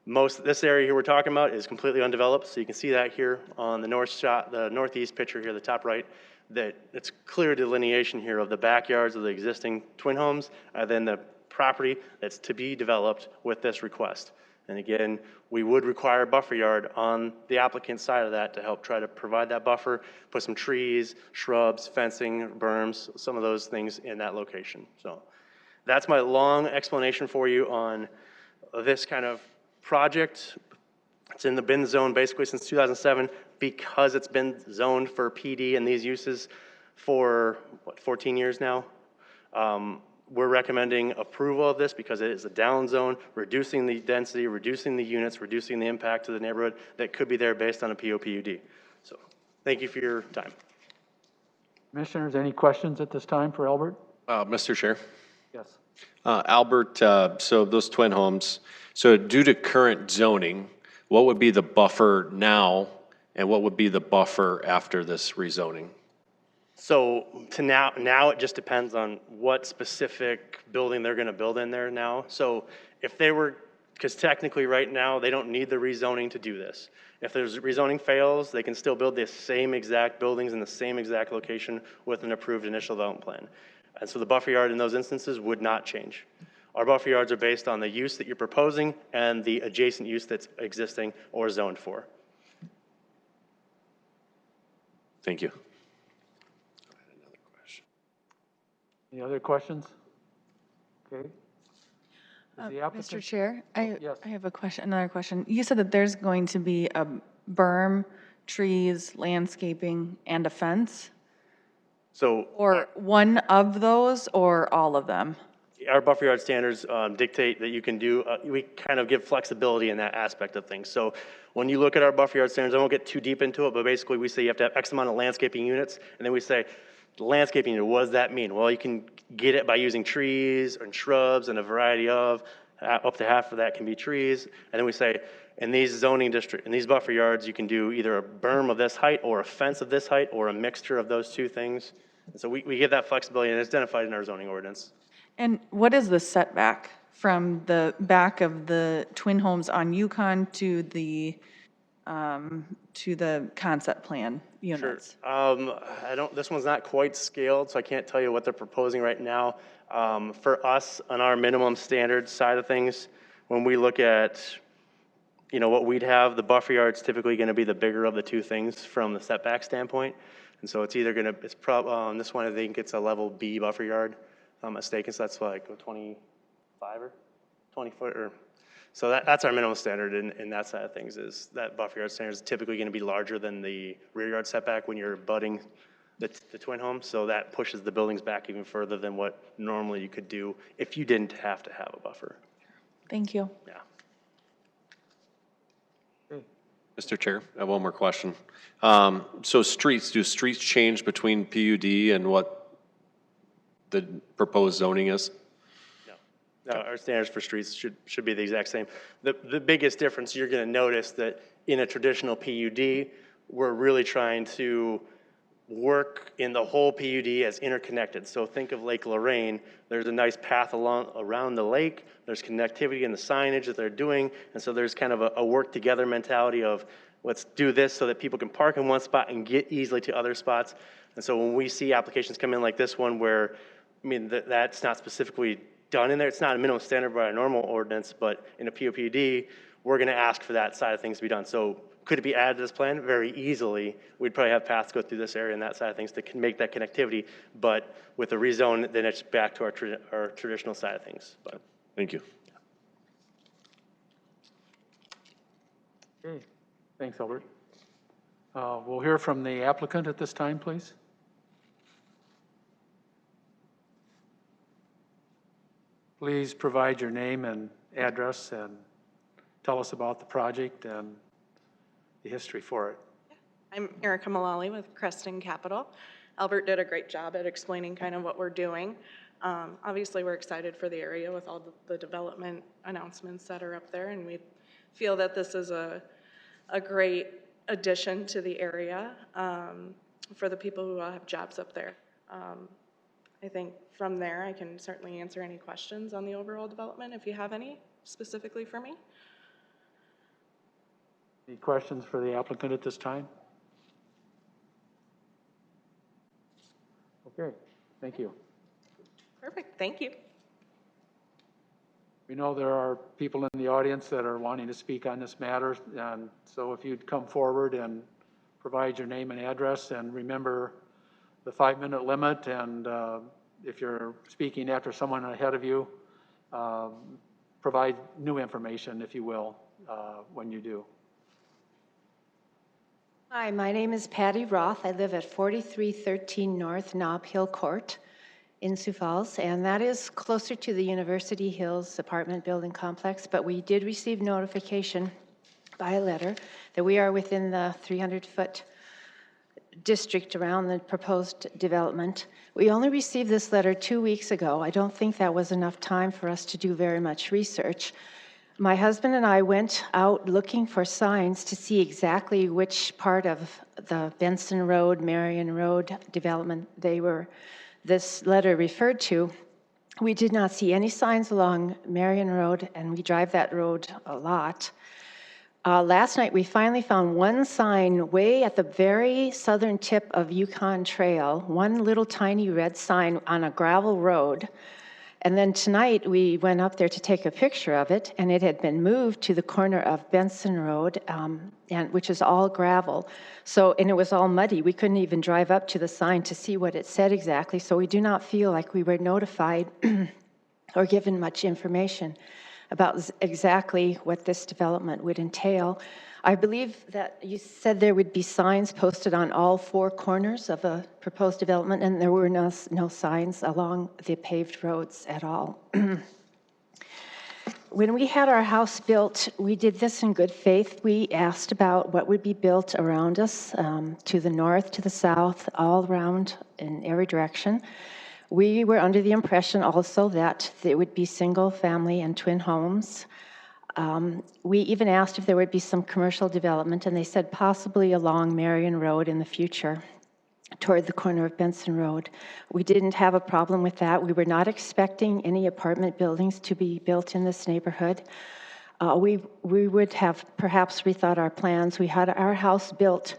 this area here we're talking about is completely undeveloped. So you can see that here on the north shot, the northeast picture here, the top right, that it's clear delineation here of the backyards of the existing twin homes, and then the property that's to be developed with this request. And again, we would require a buffer yard on the applicant's side of that to help try to provide that buffer, put some trees, shrubs, fencing, berms, some of those things in that location. So that's my long explanation for you on this kind of project. It's been zoned basically since 2007 because it's been zoned for PD and these uses for, 14 years now. We're recommending approval of this because it is a down zone, reducing the density, reducing the units, reducing the impact to the neighborhood that could be there based on a POPUD. So thank you for your time. Commissioners, any questions at this time for Albert? Mr. Chair. Yes. Albert, so those twin homes, so due to current zoning, what would be the buffer now and what would be the buffer after this rezoning? So to now it just depends on what specific building they're going to build in there now. So if they were, because technically right now they don't need the rezoning to do this. If there's rezoning fails, they can still build the same exact buildings in the same exact location with an approved initial development plan. And so the buffer yard in those instances would not change. Our buffer yards are based on the use that you're proposing and the adjacent use that's existing or zoned for. Thank you. Any other questions? Okay. Is the Mr. applicant? Chair, Yes. I have a question, another question. You said that there's going to be a berm, trees, landscaping, and a fence? So Or one of those, or all of them? our buffer yard standards dictate that you can do, we kind of give flexibility in that aspect of things. So when you look at our buffer yard standards, I won't get too deep into it, but basically we say you have to have X amount of landscaping units, and then we say, landscaping unit, what does that mean? Well, you can get it by using trees and shrubs and a variety of, up to half of that can be trees. And then we say, in these zoning district, in these buffer yards, you can do either a berm of this height or a fence of this height or a mixture of those two things. And so we give that flexibility, and it's identified in our zoning ordinance. And what is the setback from the back of the twin homes on Yukon to the concept plan units? This one's not quite scaled, so I can't tell you what they're proposing right now. For us, on our minimum standard side of things, when we look at, what we'd have, the buffer yard's typically gonna be the bigger of the two things from the setback standpoint. And so it's either this one, I think it's a level B buffer yard, if I'm mistaken, so that's like a 25 or 20 foot or, so that's our minimum standard in that side of things, is that buffer yard standard is typically gonna be larger than the rear yard setback when you're butting the twin home, so that pushes the buildings back even further than what normally you could do if you didn't have to have a buffer. Thank you. Yeah. Mr. Chair, I have one more question. So do streets change between PUD and what the proposed zoning is? No, our standards for streets should be the exact same. The biggest difference, you're gonna notice that in a traditional PUD, we're really trying to work in the whole PUD as interconnected. So think of Lake Lorraine, there's a nice path around the lake, there's connectivity in the signage that they're doing, and so there's kind of a work together mentality of let's do this so that people can park in one spot and get easily to other spots. And so when we see applications come in like this one where, that's not specifically done in there, it's not a minimum standard by a normal ordinance, but in a POPD, we're gonna ask for that side of things to be done. So could it be added to this plan? Very easily. We'd probably have paths go through this area and that side of things to make that connectivity, but with the rezone, then it's back to our traditional side of things. But thank you. Okay, thanks, Albert. We'll hear from the applicant at this time, please. Please provide your name and address and tell us about the project and the history for it. I'm Erica Mullally with Creston Capital. Albert did a great job at explaining kind of what we're doing. Obviously, we're excited for the area with all the development announcements that are up there, and we feel that this is a great addition to the area for the people who have jobs up there. I think from there, I can certainly answer any questions on the overall development if you have any specifically for me. Any questions for the applicant at this time? Okay, thank you. Perfect, thank you. We know there are people in the audience that are wanting to speak on this matter, and so if you'd come forward and provide your name and address, and remember the 5-minute limit, and if you're speaking after someone ahead of you, provide new information, if you will, when you do. Hi, my name is Patty Roth. I live at 4313 North Nob Hill Court in Sioux Falls, and that is closer to the University Hills apartment building complex, but we did receive notification by letter that we are within the 300-foot district around the proposed development. We only received this letter 2 weeks ago. I don't think that was enough time for us to do very much research. My husband and I went out looking for signs to see exactly which part of the Benson Road, Marion Road development this letter referred to. We did not see any signs along Marion Road, and we drive that road a lot. Last night, we finally found one sign way at the very southern tip of Yukon Trail, one little tiny red sign on a gravel road. And then tonight, we went up there to take a picture of it, and it had been moved to the corner of Benson Road, which is all gravel. And it was all muddy. We couldn't even drive up to the sign to see what it said exactly, so we do not feel like we were notified or given much information about exactly what this development would entail. I believe that you said there would be signs posted on all 4 corners of a proposed development, and there were no signs along the paved roads at all. When we had our house built, we did this in good faith. We asked about what would be built around us, to the north, to the south, all around in every direction. We were under the impression also that it would be single family and twin homes. We even asked if there would be some commercial development, and they said possibly along Marion Road in the future, toward the corner of Benson Road. We didn't have a problem with that. We were not expecting any apartment buildings to be built in this neighborhood. We would have perhaps rethought our plans. We had our house built.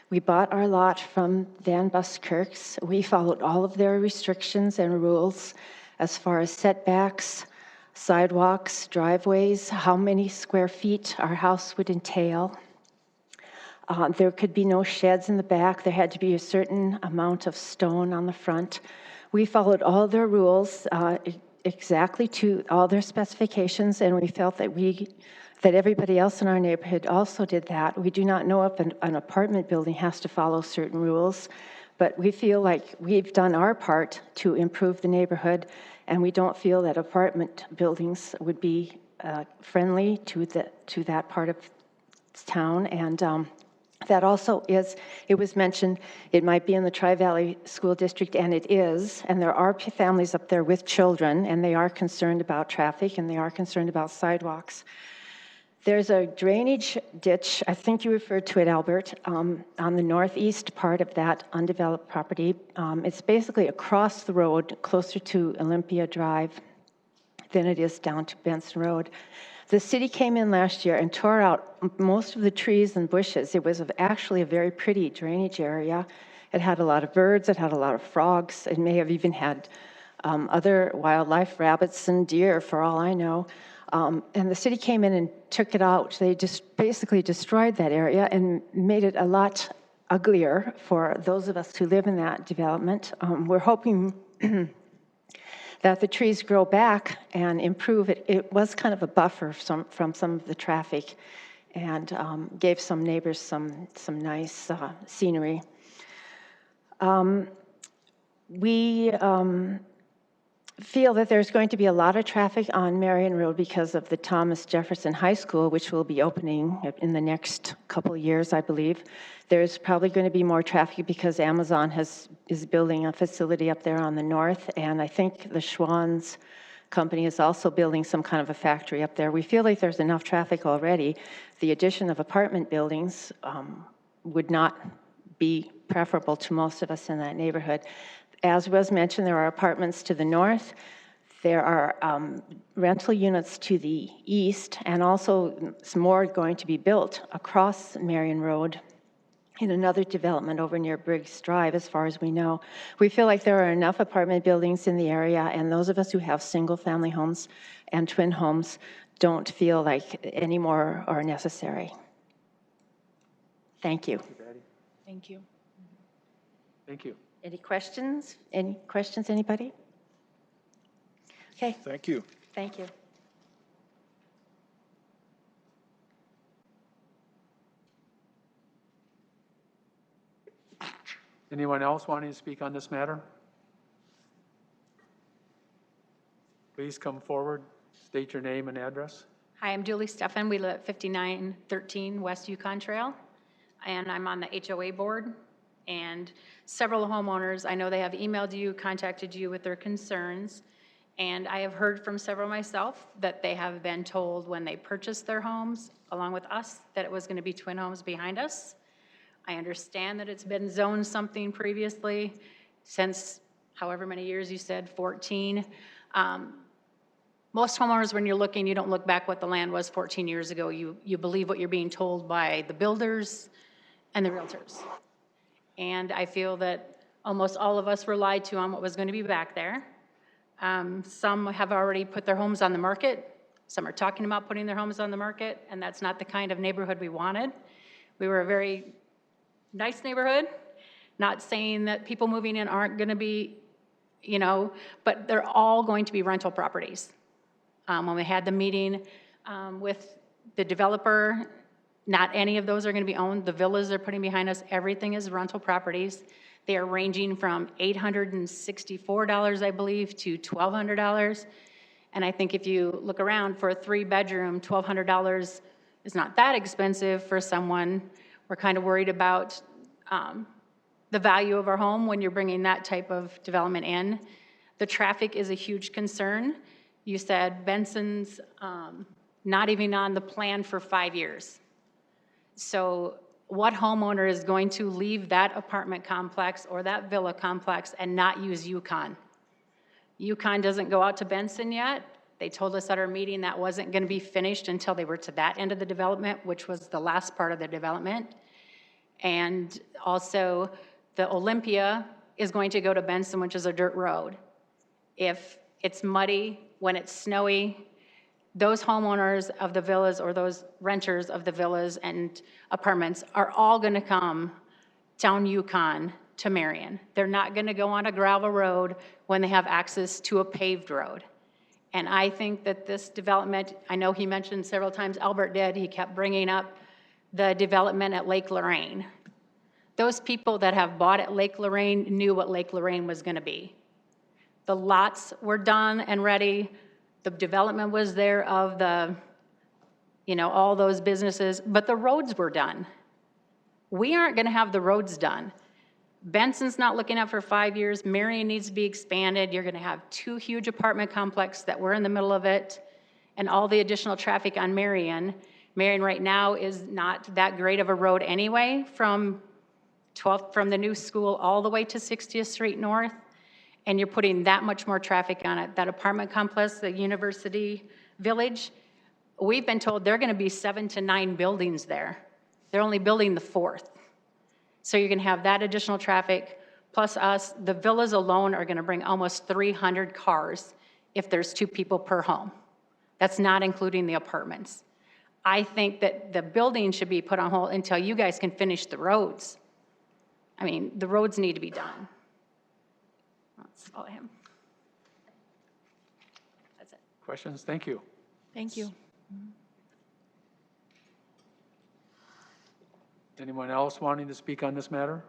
We bought our lot from VanBuskirks. We followed all of their restrictions and rules as far as setbacks, sidewalks, driveways, how many square feet our house would entail. There could be no sheds in the back. There had to be a certain amount of stone on the front. We followed all their rules exactly to all their specifications, and we felt that everybody else in our neighborhood also did that. We do not know if an apartment building has to follow certain rules, but we feel like we've done our part to improve the neighborhood, and we don't feel that apartment buildings would be friendly to that part of town. And that also is, it was mentioned, it might be in the Tri-Valley School District, and it is, and there are families up there with children, and they are concerned about traffic, and they are concerned about sidewalks. There's a drainage ditch, I think you referred to it, Albert, on the northeast part of that undeveloped property. It's basically across the road, closer to Olympia Drive than it is down to Benson Road. The city came in last year and tore out most of the trees and bushes. It was actually a very pretty drainage area. It had a lot of birds, it had a lot of frogs. It may have even had other wildlife, rabbits and deer, for all I know. And the city came in and took it out. They just basically destroyed that area and made it a lot uglier for those of us who live in that development. We're hoping that the trees grow back and improve it. It was kind of a buffer from some of the traffic, and gave some neighbors some nice scenery. We feel that there's going to be a lot of traffic on Marion Road because of the Thomas Jefferson High School, which will be opening in the next couple of years, I believe. There's probably going to be more traffic because Amazon is building a facility up there on the north, and I think the Schwann's company is also building some kind of a factory up there. We feel like there's enough traffic already. The addition of apartment buildings would not be preferable to most of us in that neighborhood. As was mentioned, there are apartments to the north. There are rental units to the east, and also some more going to be built across Marion Road in another development over near Briggs Drive, as far as we know. We feel like there are enough apartment buildings in the area, and those of us who have single-family homes and twin homes don't feel like any more are necessary. Thank you. Thank you. Thank you. Any questions? Any questions, anybody? Okay. Thank you. Thank you. Anyone else wanting to speak on this matter? Please come forward, state your name and address. Hi, I'm Julie Steffen. We live at 5913 West Yukon Trail, and I'm on the HOA board. And several homeowners, I know they have emailed you, contacted you with their concerns, and I have heard from several myself that they have been told when they purchased their homes, along with us, that it was going to be twin homes behind us. I understand that it's been zoned something previously, since however many years you said, 14. Most homeowners, when you're looking, you don't look back what the land was 14 years ago. You believe what you're being told by the builders and the realtors. And I feel that almost all of us were lied to on what was going to be back there. Some have already put their homes on the market. Some are talking about putting their homes on the market, and that's not the kind of neighborhood we wanted. We were a very nice neighborhood, not saying that people moving in aren't going to be, you know, but they're all going to be rental properties. When we had the meeting with the developer, not any of those are going to be owned. The villas they're putting behind us, everything is rental properties. They are ranging from $864, I believe, to $1,200. And I think if you look around for a 3-bedroom, $1,200 is not that expensive for someone. We're kind of worried about the value of our home when you're bringing that type of development in. The traffic is a huge concern. You said Benson's not even on the plan for 5 years. So what homeowner is going to leave that apartment complex or that villa complex and not use Yukon? Yukon doesn't go out to Benson yet. They told us at our meeting that wasn't going to be finished until they were to that end of the development, which was the last part of the development. And also, the Olympia is going to go to Benson, which is a dirt road. If it's muddy, when it's snowy, those homeowners of the villas or those renters of the villas and apartments are all going to come down Yukon to Marion. They're not going to go on a gravel road when they have access to a paved road. And I think that this development, I know he mentioned several times, Albert did, he kept bringing up the development at Lake Lorraine. Those people that have bought at Lake Lorraine knew what Lake Lorraine was going to be. The lots were done and ready. The development was there of the, you know, all those businesses, but the roads were done. We aren't going to have the roads done. Benson's not looking at for 5 years. Marion needs to be expanded. You're going to have 2 huge apartment complexes that we're in the middle of it, and all the additional traffic on Marion. Marion right now is not that great of a road anyway, from the new school all the way to 60th Street North, and you're putting that much more traffic on it. That apartment complex, the University Village, we've been told there are going to be 7 to 9 buildings there. They're only building the 4th. So you're going to have that additional traffic, plus us. The villas alone are going to bring almost 300 cars if there's 2 people per home. That's not including the apartments. I think that the building should be put on hold until you guys can finish the roads. I mean, the roads need to be done. That's all I have. That's it. Questions? Thank you. Thank you. Anyone else wanting to speak on this matter?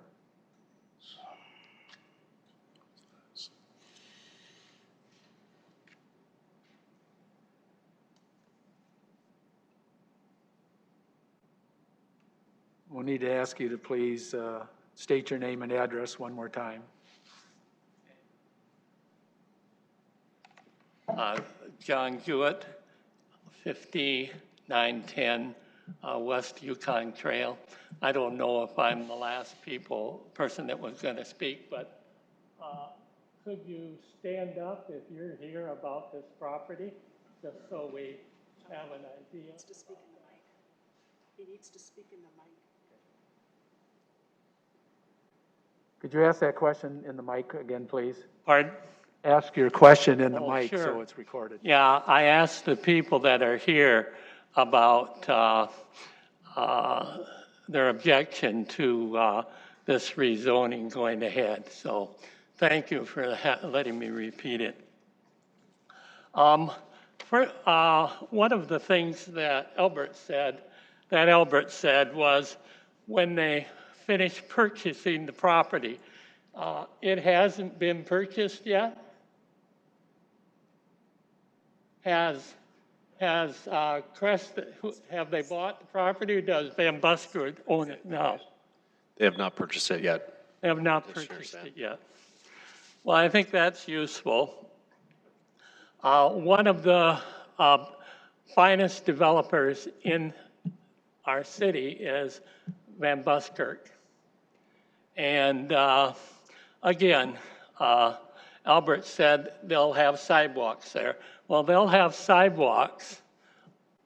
We'll need to ask you to please state your name and address one more time. John Hewitt, 5910 West Yukon Trail. I don't know if I'm the last person that was going to speak, but could you stand up if you're here about this property, just so we have an idea? He needs to speak in the mic. He needs to speak in the mic. Could you ask that question in the mic again, please? Pardon? Ask your question in the mic sure. so it's recorded. Yeah, I asked the people that are here about their objection to this rezoning going ahead. So thank you for letting me repeat it. One of the things that Albert said was when they finished purchasing the property, it hasn't been purchased yet. Has Crest, have they bought the property, or does VanBuskirk own it now? They have not purchased it yet. They have not purchased it yet. Well, I think that's useful. One of the finest developers in our city is VanBuskirk. And again, Albert said they'll have sidewalks there. Well, they'll have sidewalks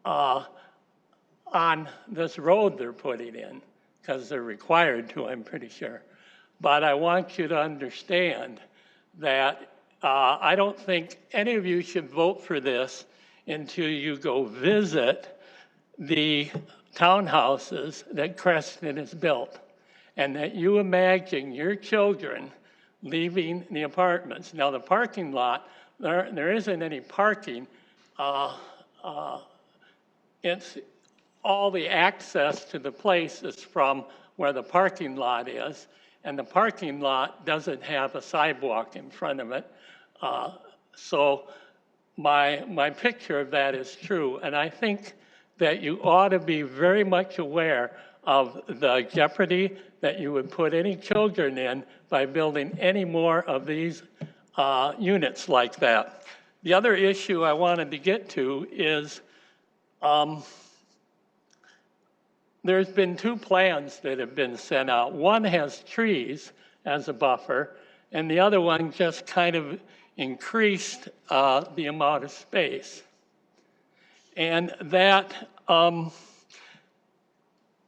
on this road they're putting in, because they're required to, I'm pretty sure. But I want you to understand that I don't think any of you should vote for this until you go visit the townhouses that Creston has built, and that you imagine your children leaving the apartments. Now, the parking lot, there isn't any parking. It's all the access to the place is from where the parking lot is, and the parking lot doesn't have a sidewalk in front of it. So my picture of that is true, and I think that you ought to be very much aware of the jeopardy that you would put any children in by building any more of these units like that. The other issue I wanted to get to is there's been two plans that have been sent out. One has trees as a buffer, and the other one just kind of increased the amount of space. And that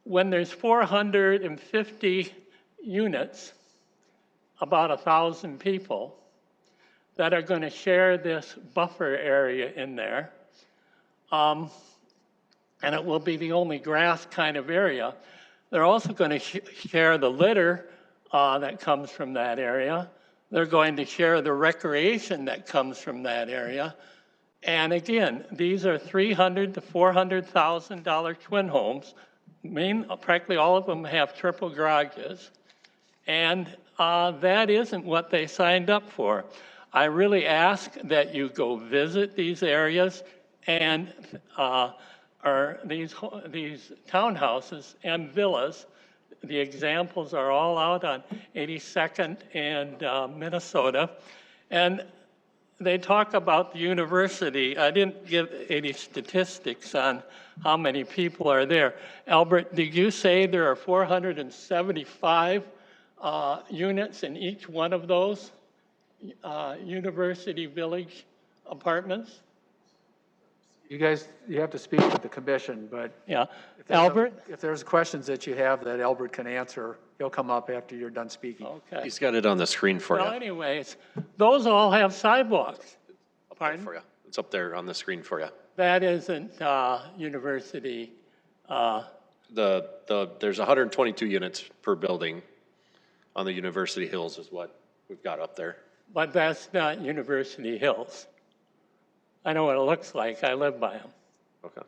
when there's 450 units, about 1,000 people that are going to share this buffer area in there, and it will be the only grass kind of area. They're also going to share the litter that comes from that area. They're going to share the recreation that comes from that area. And again, these are $300,000 to $400,000 twin homes. Practically all of them have triple garages. And that isn't what they signed up for. I really ask that you go visit these areas and these townhouses and villas. The examples are all out on 82nd and Minnesota. And they talk about the university. I didn't give any statistics on how many people are there. Albert, did you say there are 475 units in each one of those University Village apartments? You guys, you have to speak with the commission, but yeah, Albert, if there's questions that you have that Albert can answer, he'll come up after you're done speaking. Okay. He's got it on the screen for Well, you. anyways, those all have sidewalks. Pardon? For you. It's up there on the screen for you. That isn't university. There's 122 units per building on the University Hills is what we've got up there. But that's not University Hills. I know what it looks like. I live by them. Okay.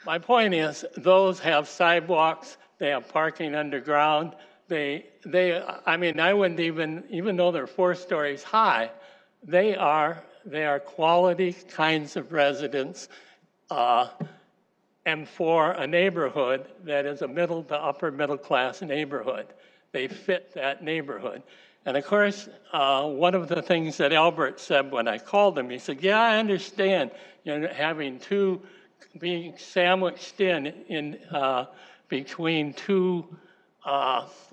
My point is, those have sidewalks. They have parking underground. I mean, I wouldn't even though they're 4 stories high, they are quality kinds of residents. And for a neighborhood that is a middle to upper middle class neighborhood, they fit that neighborhood. And of course, one of the things that Albert said when I called him, he said, yeah, I understand, having being sandwiched in between 2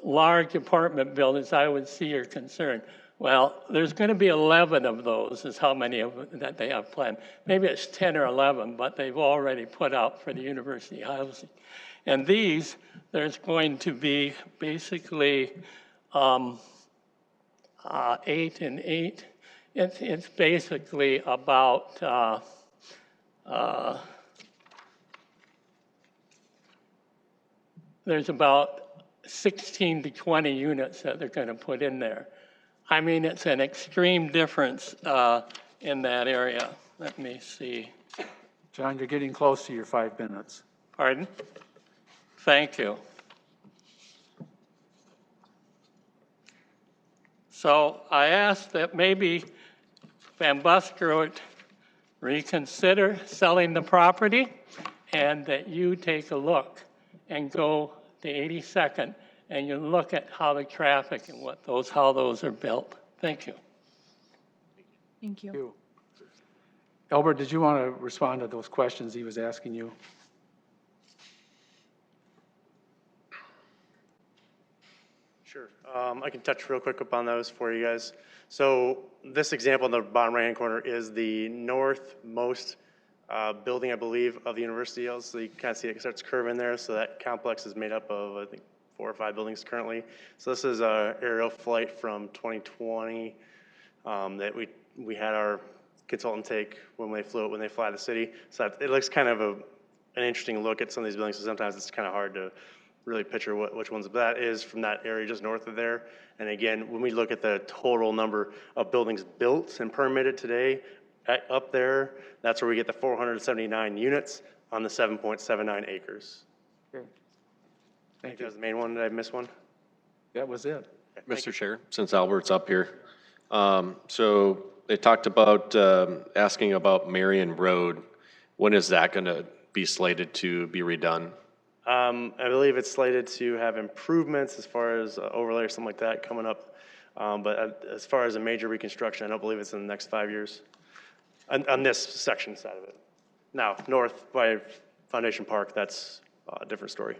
large apartment buildings, I would see your concern. Well, there's going to be 11 of those is how many of that they have planned. Maybe it's 10 or 11, but they've already put out for the university housing. And these, there's going to be basically 8 and 8. It's basically about there's about 16 to 20 units that they're going to put in there. I mean, it's an extreme difference in that area. Let me see. John, you're getting close to your 5 minutes. Pardon? Thank you. So I ask that maybe VanBuskirk reconsider selling the property and that you take a look and go to 82nd and you look at how the traffic and how those are built. Thank you. Thank you. Albert, did you want to respond to those questions he was asking you? Sure. I can touch real quick upon those for you guys. So this example in the bottom right-hand corner is the northmost building, I believe, of the University Hills. So you can kind of see it starts curving there. So that complex is made up of, I think, 4 or 5 buildings currently. So this is an aerial flight from 2020 that we had our consultant take when they fly the city. So it looks kind of an interesting look at some of these buildings. So sometimes it's kind of hard to really picture which ones, but that is from that area just north of there. And again, when we look at the total number of buildings built and permitted today up there, that's where we get the 479 units on the 7.79 acres. Okay. I think that was the main one. Did I miss one? That was it. Mr. Chair, since Albert's up here, so they talked about asking about Marion Road. When is that going to be slated to be redone? I believe it's slated to have improvements as far as overlay or something like that coming up. But as far as a major reconstruction, I don't believe it's in the next 5 years on this section side of it. Now, north by Foundation Park, that's a different story.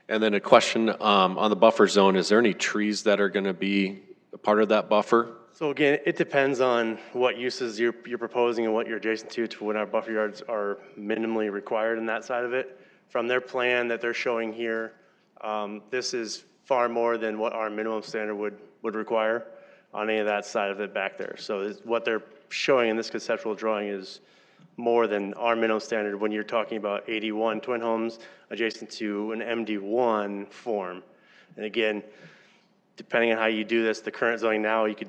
And then a question on the buffer zone, is there any trees that are going to be a part of that buffer? So again, it depends on what uses you're proposing and what you're adjacent to when our buffer yards are minimally required in that side of it. From their plan that they're showing here, this is far more than what our minimum standard would require on any of that side of it back there. So what they're showing in this conceptual drawing is more than our minimum standard when you're talking about 81 twin homes adjacent to an MD1 form. And again, depending on how you do this, the current zoning now, you could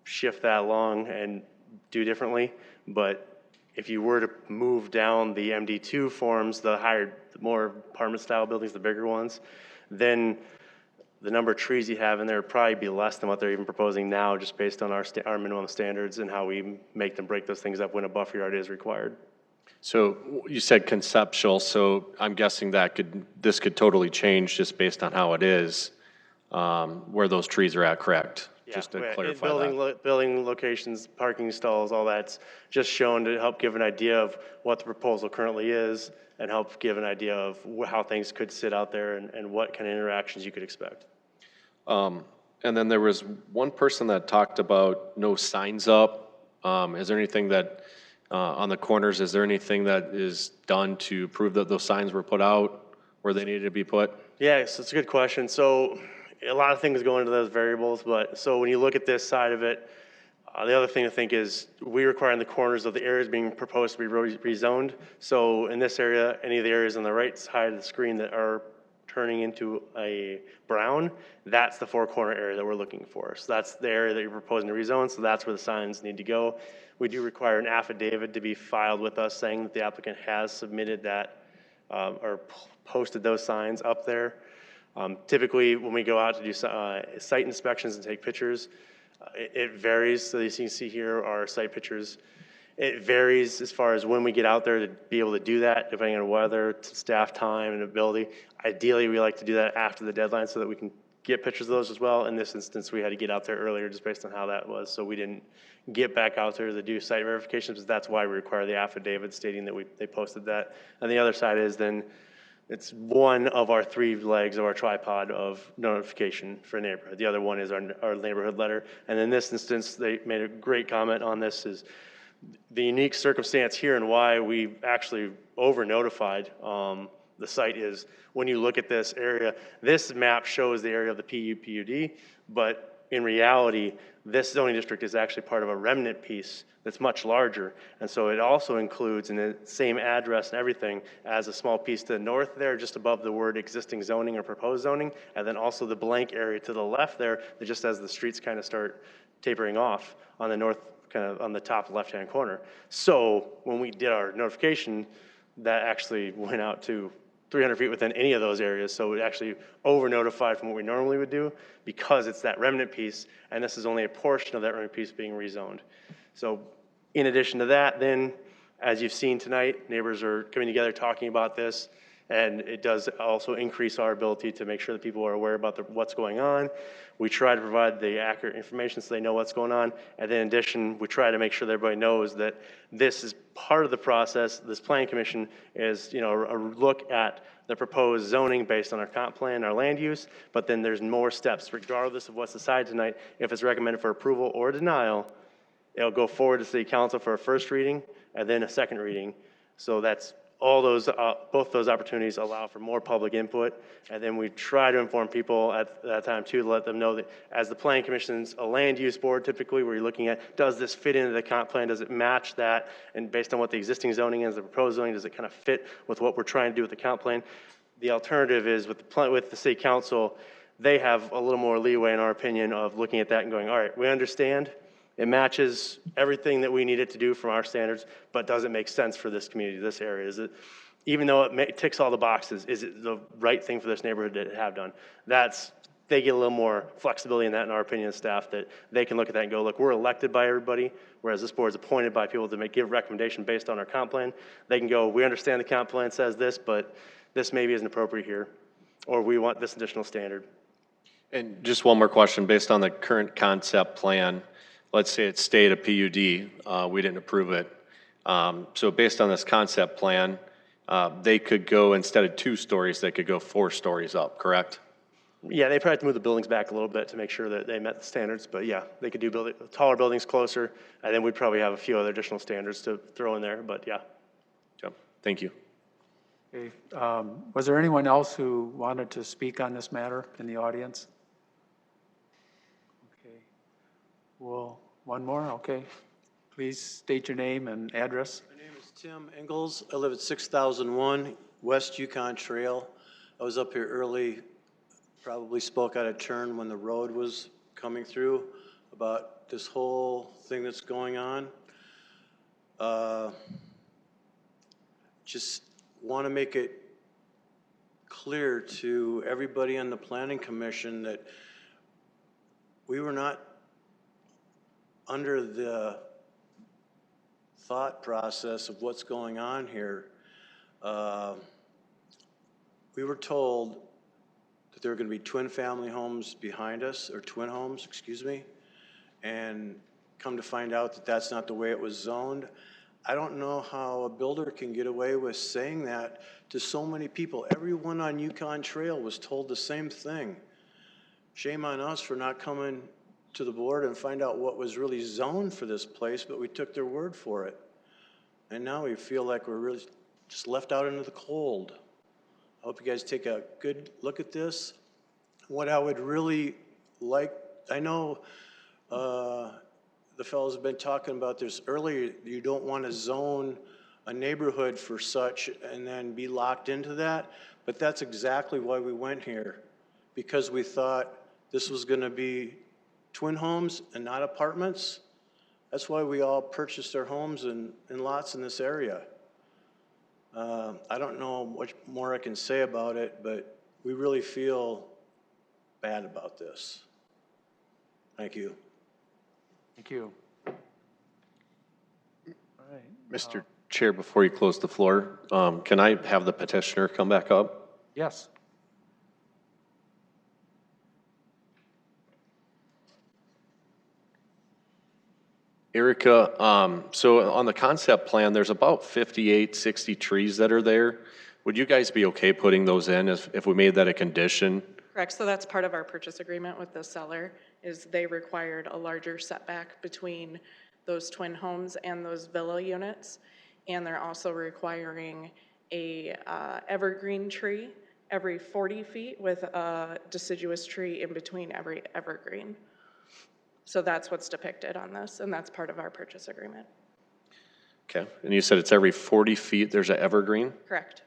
shift that along and do differently. But if you were to move down the MD2 forms, the more apartment style buildings, the bigger ones, then the number of trees you have in there would probably be less than what they're even proposing now, just based on our minimum standards and how we make them break those things up when a buffer yard is required. So you said conceptual, so I'm guessing that this could totally change just based on how it is, where those trees are at, correct? Yeah, just to clarify that. Building locations, parking stalls, all that's just shown to help give an idea of what the proposal currently is and help give an idea of how things could sit out there and what kind of interactions you could expect. And then there was one person that talked about no signs up. Is there anything that, on the corners, is there anything that is done to prove that those signs were put out where they needed to be put? Yeah, so it's a good question. So a lot of things go into those variables, but so when you look at this side of it, the other thing to think is we require in the corners of the areas being proposed to be rezoned. So in this area, any of the areas on the right side of the screen that are turning into a brown, that's the four corner area that we're looking for. So that's the area that you're proposing to rezone, so that's where the signs need to go. We do require an affidavit to be filed with us saying that the applicant has submitted that or posted those signs up there. Typically, when we go out to do site inspections and take pictures, it varies. So as you can see here are site pictures. It varies as far as when we get out there to be able to do that, depending on weather, staff time, and ability. Ideally, we like to do that after the deadline so that we can get pictures of those as well. In this instance, we had to get out there earlier just based on how that was. So we didn't get back out there to do site verifications, but that's why we require the affidavit stating that they posted that. And the other side is then it's one of our three legs of our tripod of notification for a neighborhood. The other one is our neighborhood letter. And in this instance, they made a great comment on this is the unique circumstance here and why we actually over-notified the site is when you look at this area, this map shows the area of the PUD, but in reality, this zoning district is actually part of a remnant piece that's much larger. And so it also includes in the same address and everything as a small piece to the north there, just above the word existing zoning or proposed zoning, and then also the blank area to the left there, that just as the streets kind of start tapering off on the north, kind of on the top left-hand corner. So when we did our notification, that actually went out to 300 feet within any of those areas. So it actually over-notified from what we normally would do because it's that remnant piece, and this is only a portion of that remnant piece being rezoned. So in addition to that, then, as you've seen tonight, neighbors are coming together talking about this, and it does also increase our ability to make sure that people are aware about what's going on. We try to provide the accurate information so they know what's going on. And then in addition, we try to make sure that everybody knows that this is part of the process. This planning commission is, a look at the proposed zoning based on our comp plan, our land use, but then there's more steps regardless of what's decided tonight. If it's recommended for approval or denial, it'll go forward to city council for a first reading and then a second reading. So that's all those, both those opportunities allow for more public input. And then we try to inform people at that time too, to let them know that as the planning commission's a land use board typically, where you're looking at, does this fit into the comp plan? Does it match that? And based on what the existing zoning is, the proposed zoning, does it kind of fit with what we're trying to do with the comp plan? The alternative is with the city council, they have a little more leeway in our opinion of looking at that and going, all right, we understand. It matches everything that we need it to do from our standards, but does it make sense for this community, this area? Is it, even though it ticks all the boxes, is it the right thing for this neighborhood to have done? They get a little more flexibility in that, in our opinion, as staff, that they can look at that and go, look, we're elected by everybody, whereas this board is appointed by people to give recommendation based on our comp plan. They can go, we understand the comp plan says this, but this maybe isn't appropriate here, or we want this additional standard. And just one more question, based on the current concept plan, let's say it stayed a PUD, we didn't approve it. So based on this concept plan, they could go, instead of 2 stories, they could go 4 stories up, correct? Yeah, they probably have to move the buildings back a little bit to make sure that they met the standards, but yeah, they could do taller buildings closer, and then we'd probably have a few other additional standards to throw in there, but yeah. Yep. Thank you. Okay. Was there anyone else who wanted to speak on this matter in the audience? Okay. Well, one more, okay. Please state your name and address. My name is Tim Ingles. I live at 6001 West Yukon Trail. I was up here early, probably spoke out of turn when the road was coming through about this whole thing that's going on. Just want to make it clear to everybody on the Planning Commission that we were not under the thought process of what's going on here. We were told that there were going to be twin family homes behind us, or twin homes, excuse me, and come to find out that that's not the way it was zoned. I don't know how a builder can get away with saying that to so many people. Everyone on Yukon Trail was told the same thing. Shame on us for not coming to the board and find out what was really zoned for this place, but we took their word for it. And now we feel like we're really just left out into the cold. I hope you guys take a good look at this. What I would really like, I know the fellows have been talking about this earlier, you don't want to zone a neighborhood for such and then be locked into that, but that's exactly why we went here, because we thought this was going to be twin homes and not apartments. That's why we all purchased our homes and lots in this area. I don't know what more I can say about it, but we really feel bad about this. Thank you. Thank you. All right. Mr. Chair, before you close the floor, can I have the petitioner come back up? Yes. Erica, so on the concept plan, there's about 58, 60 trees that are there. Would you guys be okay putting those in if we made that a condition? Correct, so that's part of our purchase agreement with the seller, is they required a larger setback between those twin homes and those villa units. And they're also requiring a evergreen tree every 40 feet with a deciduous tree in between every evergreen. So that's what's depicted on this, and that's part of our purchase agreement. Okay, and you said it's every 40 feet there's an evergreen? Correct.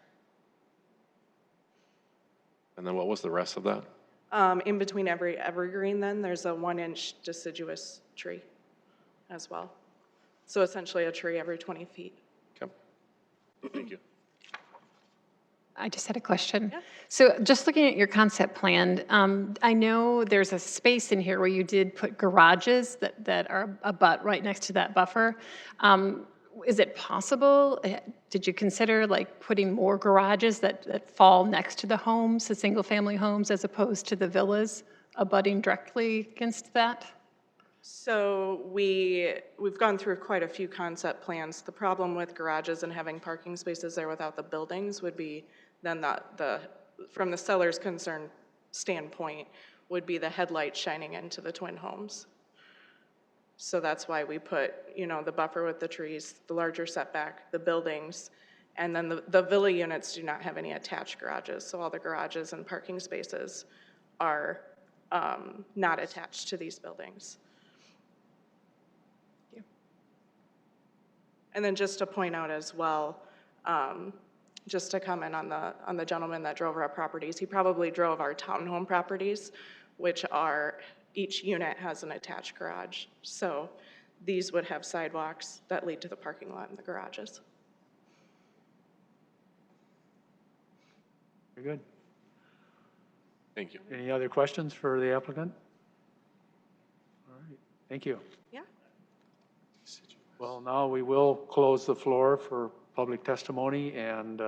And then what was the rest of that? In between every evergreen then, there's a 1-inch deciduous tree as well. So essentially a tree every 20 feet. Okay, thank you. I just had a question. Yeah. So just looking at your concept plan, I know there's a space in here where you did put garages that are abut right next to that buffer. Is it possible, did you consider like putting more garages that fall next to the homes, the single family homes, as opposed to the villas abutting directly against that? So we've gone through quite a few concept plans. The problem with garages and having parking spaces there without the buildings would be then from the seller's concern standpoint, would be the headlight shining into the twin homes. So that's why we put, the buffer with the trees, the larger setback, the buildings, And then the villa units do not have any attached garages, so all the garages and parking spaces are not attached to these buildings. And then just to point out as well, just to comment on the gentleman that drove our properties, he probably drove our townhome properties, which are, each unit has an attached garage. So these would have sidewalks that lead to the parking lot and the garages. Very good. Thank you. Any other questions for the applicant? All right, thank you. Yeah. Well, now we will close the floor for public testimony and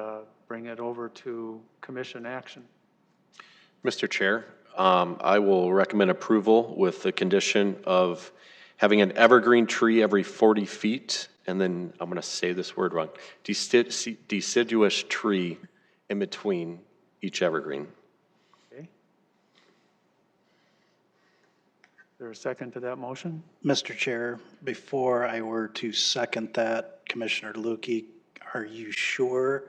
bring it over to commission action. Mr. Chair, I will recommend approval with the condition of having an evergreen tree every 40 feet, and then I'm going to say this word wrong, deciduous tree in between each evergreen. Okay. Is there a second to that motion? Mr. Chair, before I were to second that, Commissioner Lukey, are you sure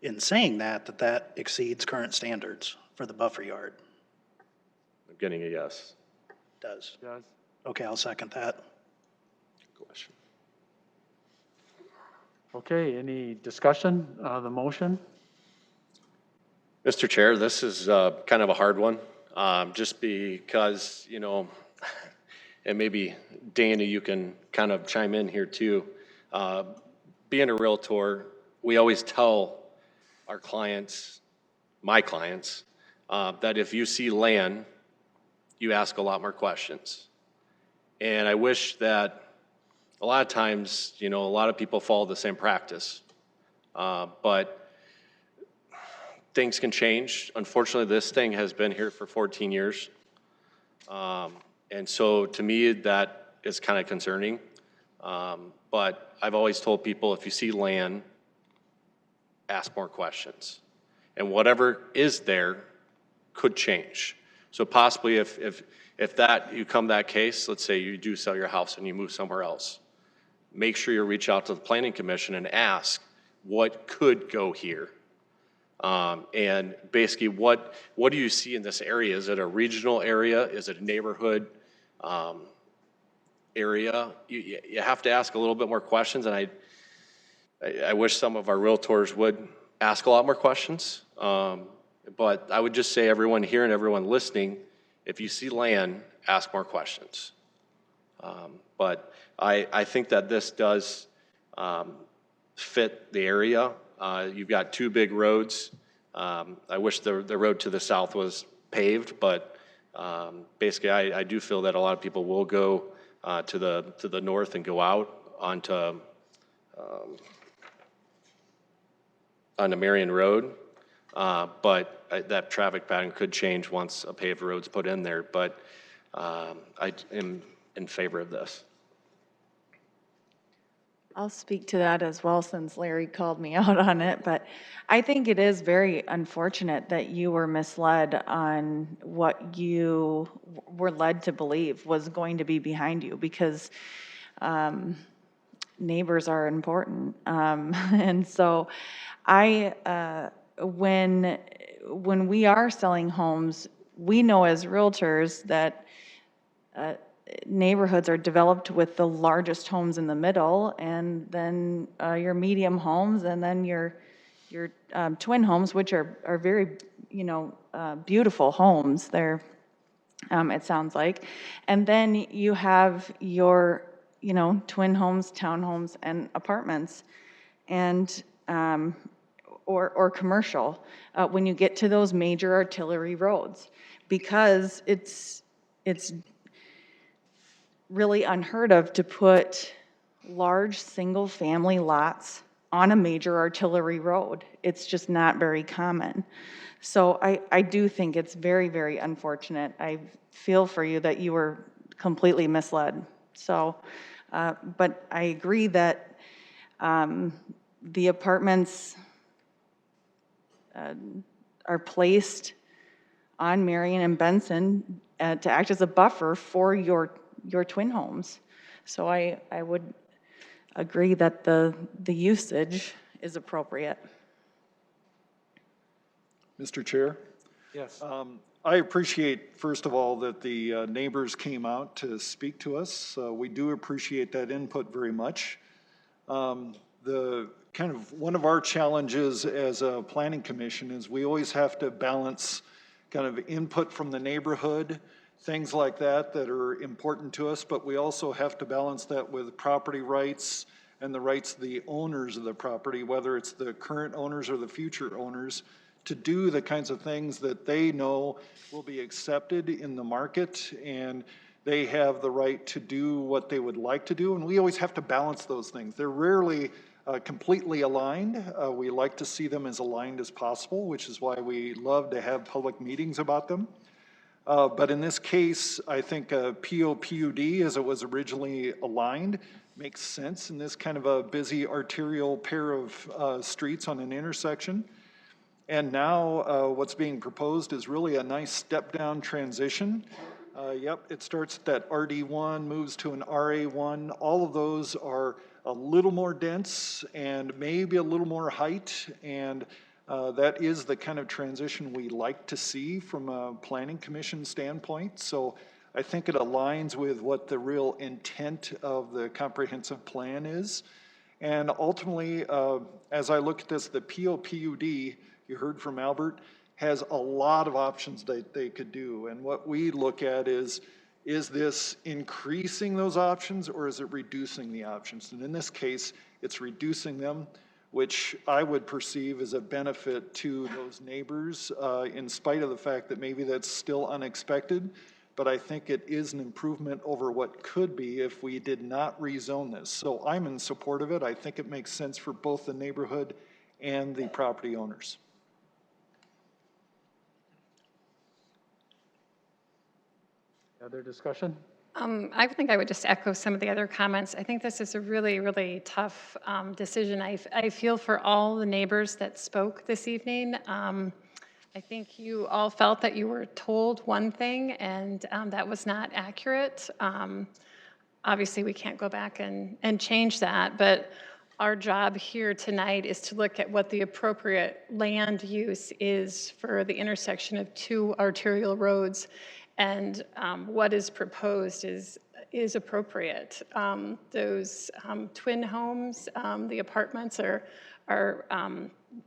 in saying that that exceeds current standards for the buffer yard? I'm getting a yes. Does. Does. Okay, I'll second that. Good question. Okay, any discussion on the motion? Mr. Chair, this is kind of a hard one, just because, you know, and maybe Dana, you can kind of chime in here too. Being a realtor, we always tell our clients, my clients, that if you see land, you ask a lot more questions. And I wish that a lot of times, you know, a lot of people follow the same practice, but things can change. Unfortunately, this thing has been here for 14 years. And so to me, that is kind of concerning. But I've always told people, if you see land, ask more questions. And whatever is there could change. So possibly if that, you come that case, let's say you do sell your house and you move somewhere else, make sure you reach out to the Planning Commission and ask what could go here. And basically, what do you see in this area? Is it a regional area? Is it a neighborhood area? You have to ask a little bit more questions, and I wish some of our realtors would ask a lot more questions. But I would just say everyone here and everyone listening, if you see land, ask more questions. But I think that this does fit the area. You've got two big roads. I wish the road to the south was paved, but basically I do feel that a lot of people will go to the north and go out onto Marion Road. But that traffic pattern could change once a paved road's put in there. But I am in favor of this. I'll speak to that as well, since Larry called me out on it, but I think it is very unfortunate that you were misled on what you were led to believe was going to be behind you, because neighbors are important. And so when we are selling homes, we know as realtors that neighborhoods are developed with the largest homes in the middle, and then your medium homes, and then your twin homes, which are very, beautiful homes. They're, it sounds like, and then you have your, twin homes, townhomes, and apartments, and or commercial when you get to those major artillery roads, because it's really unheard of to put large single-family lots on a major artillery road. It's just not very common. So I do think it's very, very unfortunate. I feel for you that you were completely misled. So, but I agree that the apartments are placed on Marion and Benson to act as a buffer for your twin homes. So I would agree that the usage is appropriate. Mr. Chair? Yes. I appreciate, first of all, that the neighbors came out to speak to us. We do appreciate that input very much. The kind of one of our challenges as a planning commission is we always have to balance kind of input from the neighborhood, things like that are important to us, but we also have to balance that with property rights and the rights of the owners of the property, whether it's the current owners or the future owners, to do the kinds of things that they know will be accepted in the market, and they have the right to do what they would like to do, and we always have to balance those things. They're rarely completely aligned. We like to see them as aligned as possible, which is why we love to have public meetings about them. But in this case, I think POPUD, as it was originally aligned, makes sense in this kind of a busy arterial pair of streets on an intersection. And now what's being proposed is really a nice step-down transition. Yep, it starts at that RD1, moves to an RA1. All of those are a little more dense and maybe a little more height, and that is the kind of transition we like to see from a planning commission standpoint. So I think it aligns with what the real intent of the comprehensive plan is. And ultimately, as I look at this, the POPUD, you heard from Albert, has a lot of options that they could do. And what we look at is this increasing those options or is it reducing the options? And in this case, it's reducing them, which I would perceive as a benefit to those neighbors, in spite of the fact that maybe that's still unexpected. But I think it is an improvement over what could be if we did not rezone this. So I'm in support of it. I think it makes sense for both the neighborhood and the property owners. Other discussion? I think I would just echo some of the other comments. I think this is a really, really tough decision. I feel for all the neighbors that spoke this evening. I think you all felt that you were told one thing and that was not accurate. Obviously, we can't go back and change that, but our job here tonight is to look at what the appropriate land use is for the intersection of two arterial roads. And what is proposed is appropriate. Those twin homes, the apartments are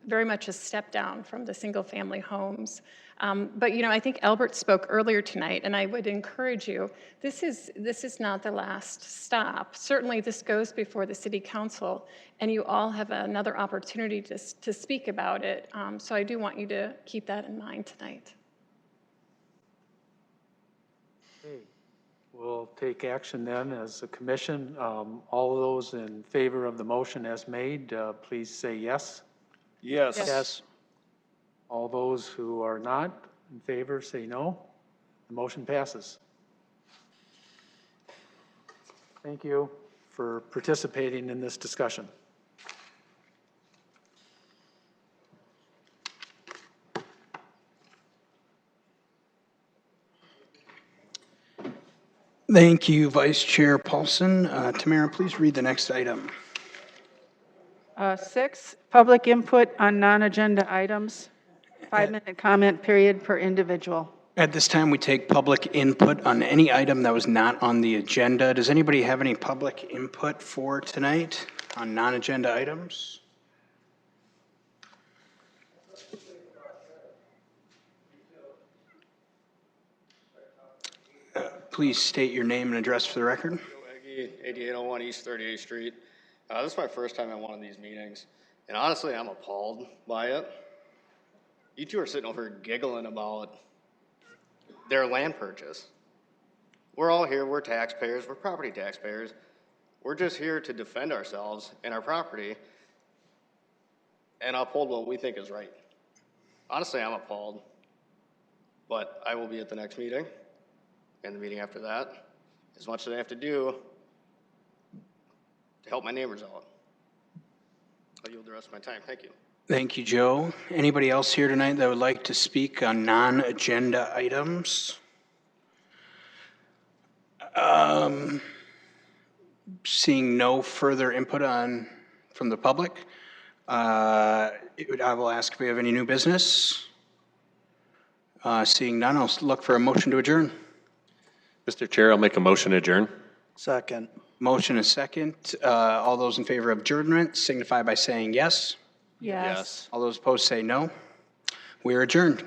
very much a step down from the single-family homes. But you know, I think Albert spoke earlier tonight, and I would encourage you. This is not the last stop. Certainly, this goes before the City Council, and you all have another opportunity to speak about it. So I do want you to keep that in mind tonight. Okay. We'll take action then as a commission. All of those in favor of the motion as made, please say yes. Yes. Yes. All those who are not in favor say no. The motion passes. Thank you for participating in this discussion. Thank you, Vice Chair Paulson. Tamara, please read the next item. 6, public input on non-agenda items. 5-minute comment period per individual. At this time, we take public input on any item that was not on the agenda. Does anybody have any public input for tonight on non-agenda items? Please state your name and address for the record. 8801 East 38th Street. This is my first time at one of these meetings, and honestly, I'm appalled by it. You two are sitting over here giggling about their land purchase. We're all here, we're taxpayers, we're property taxpayers. We're just here to defend ourselves and our property and uphold what we think is right. Honestly, I'm appalled, but I will be at the next meeting and the meeting after that, as much as I have to do to help my neighbors out. I'll yield the rest of my time. Thank you. Thank you, Joe. Anybody else here tonight that would like to speak on non-agenda items? Seeing no further input from the public, I will ask if we have any new business. Seeing none, I'll look for a motion to adjourn. Mr. Chair, I'll make a motion to adjourn. Second. Motion is second. All those in favor of adjournment signify by saying yes. Yes. All those opposed say no. We are adjourned.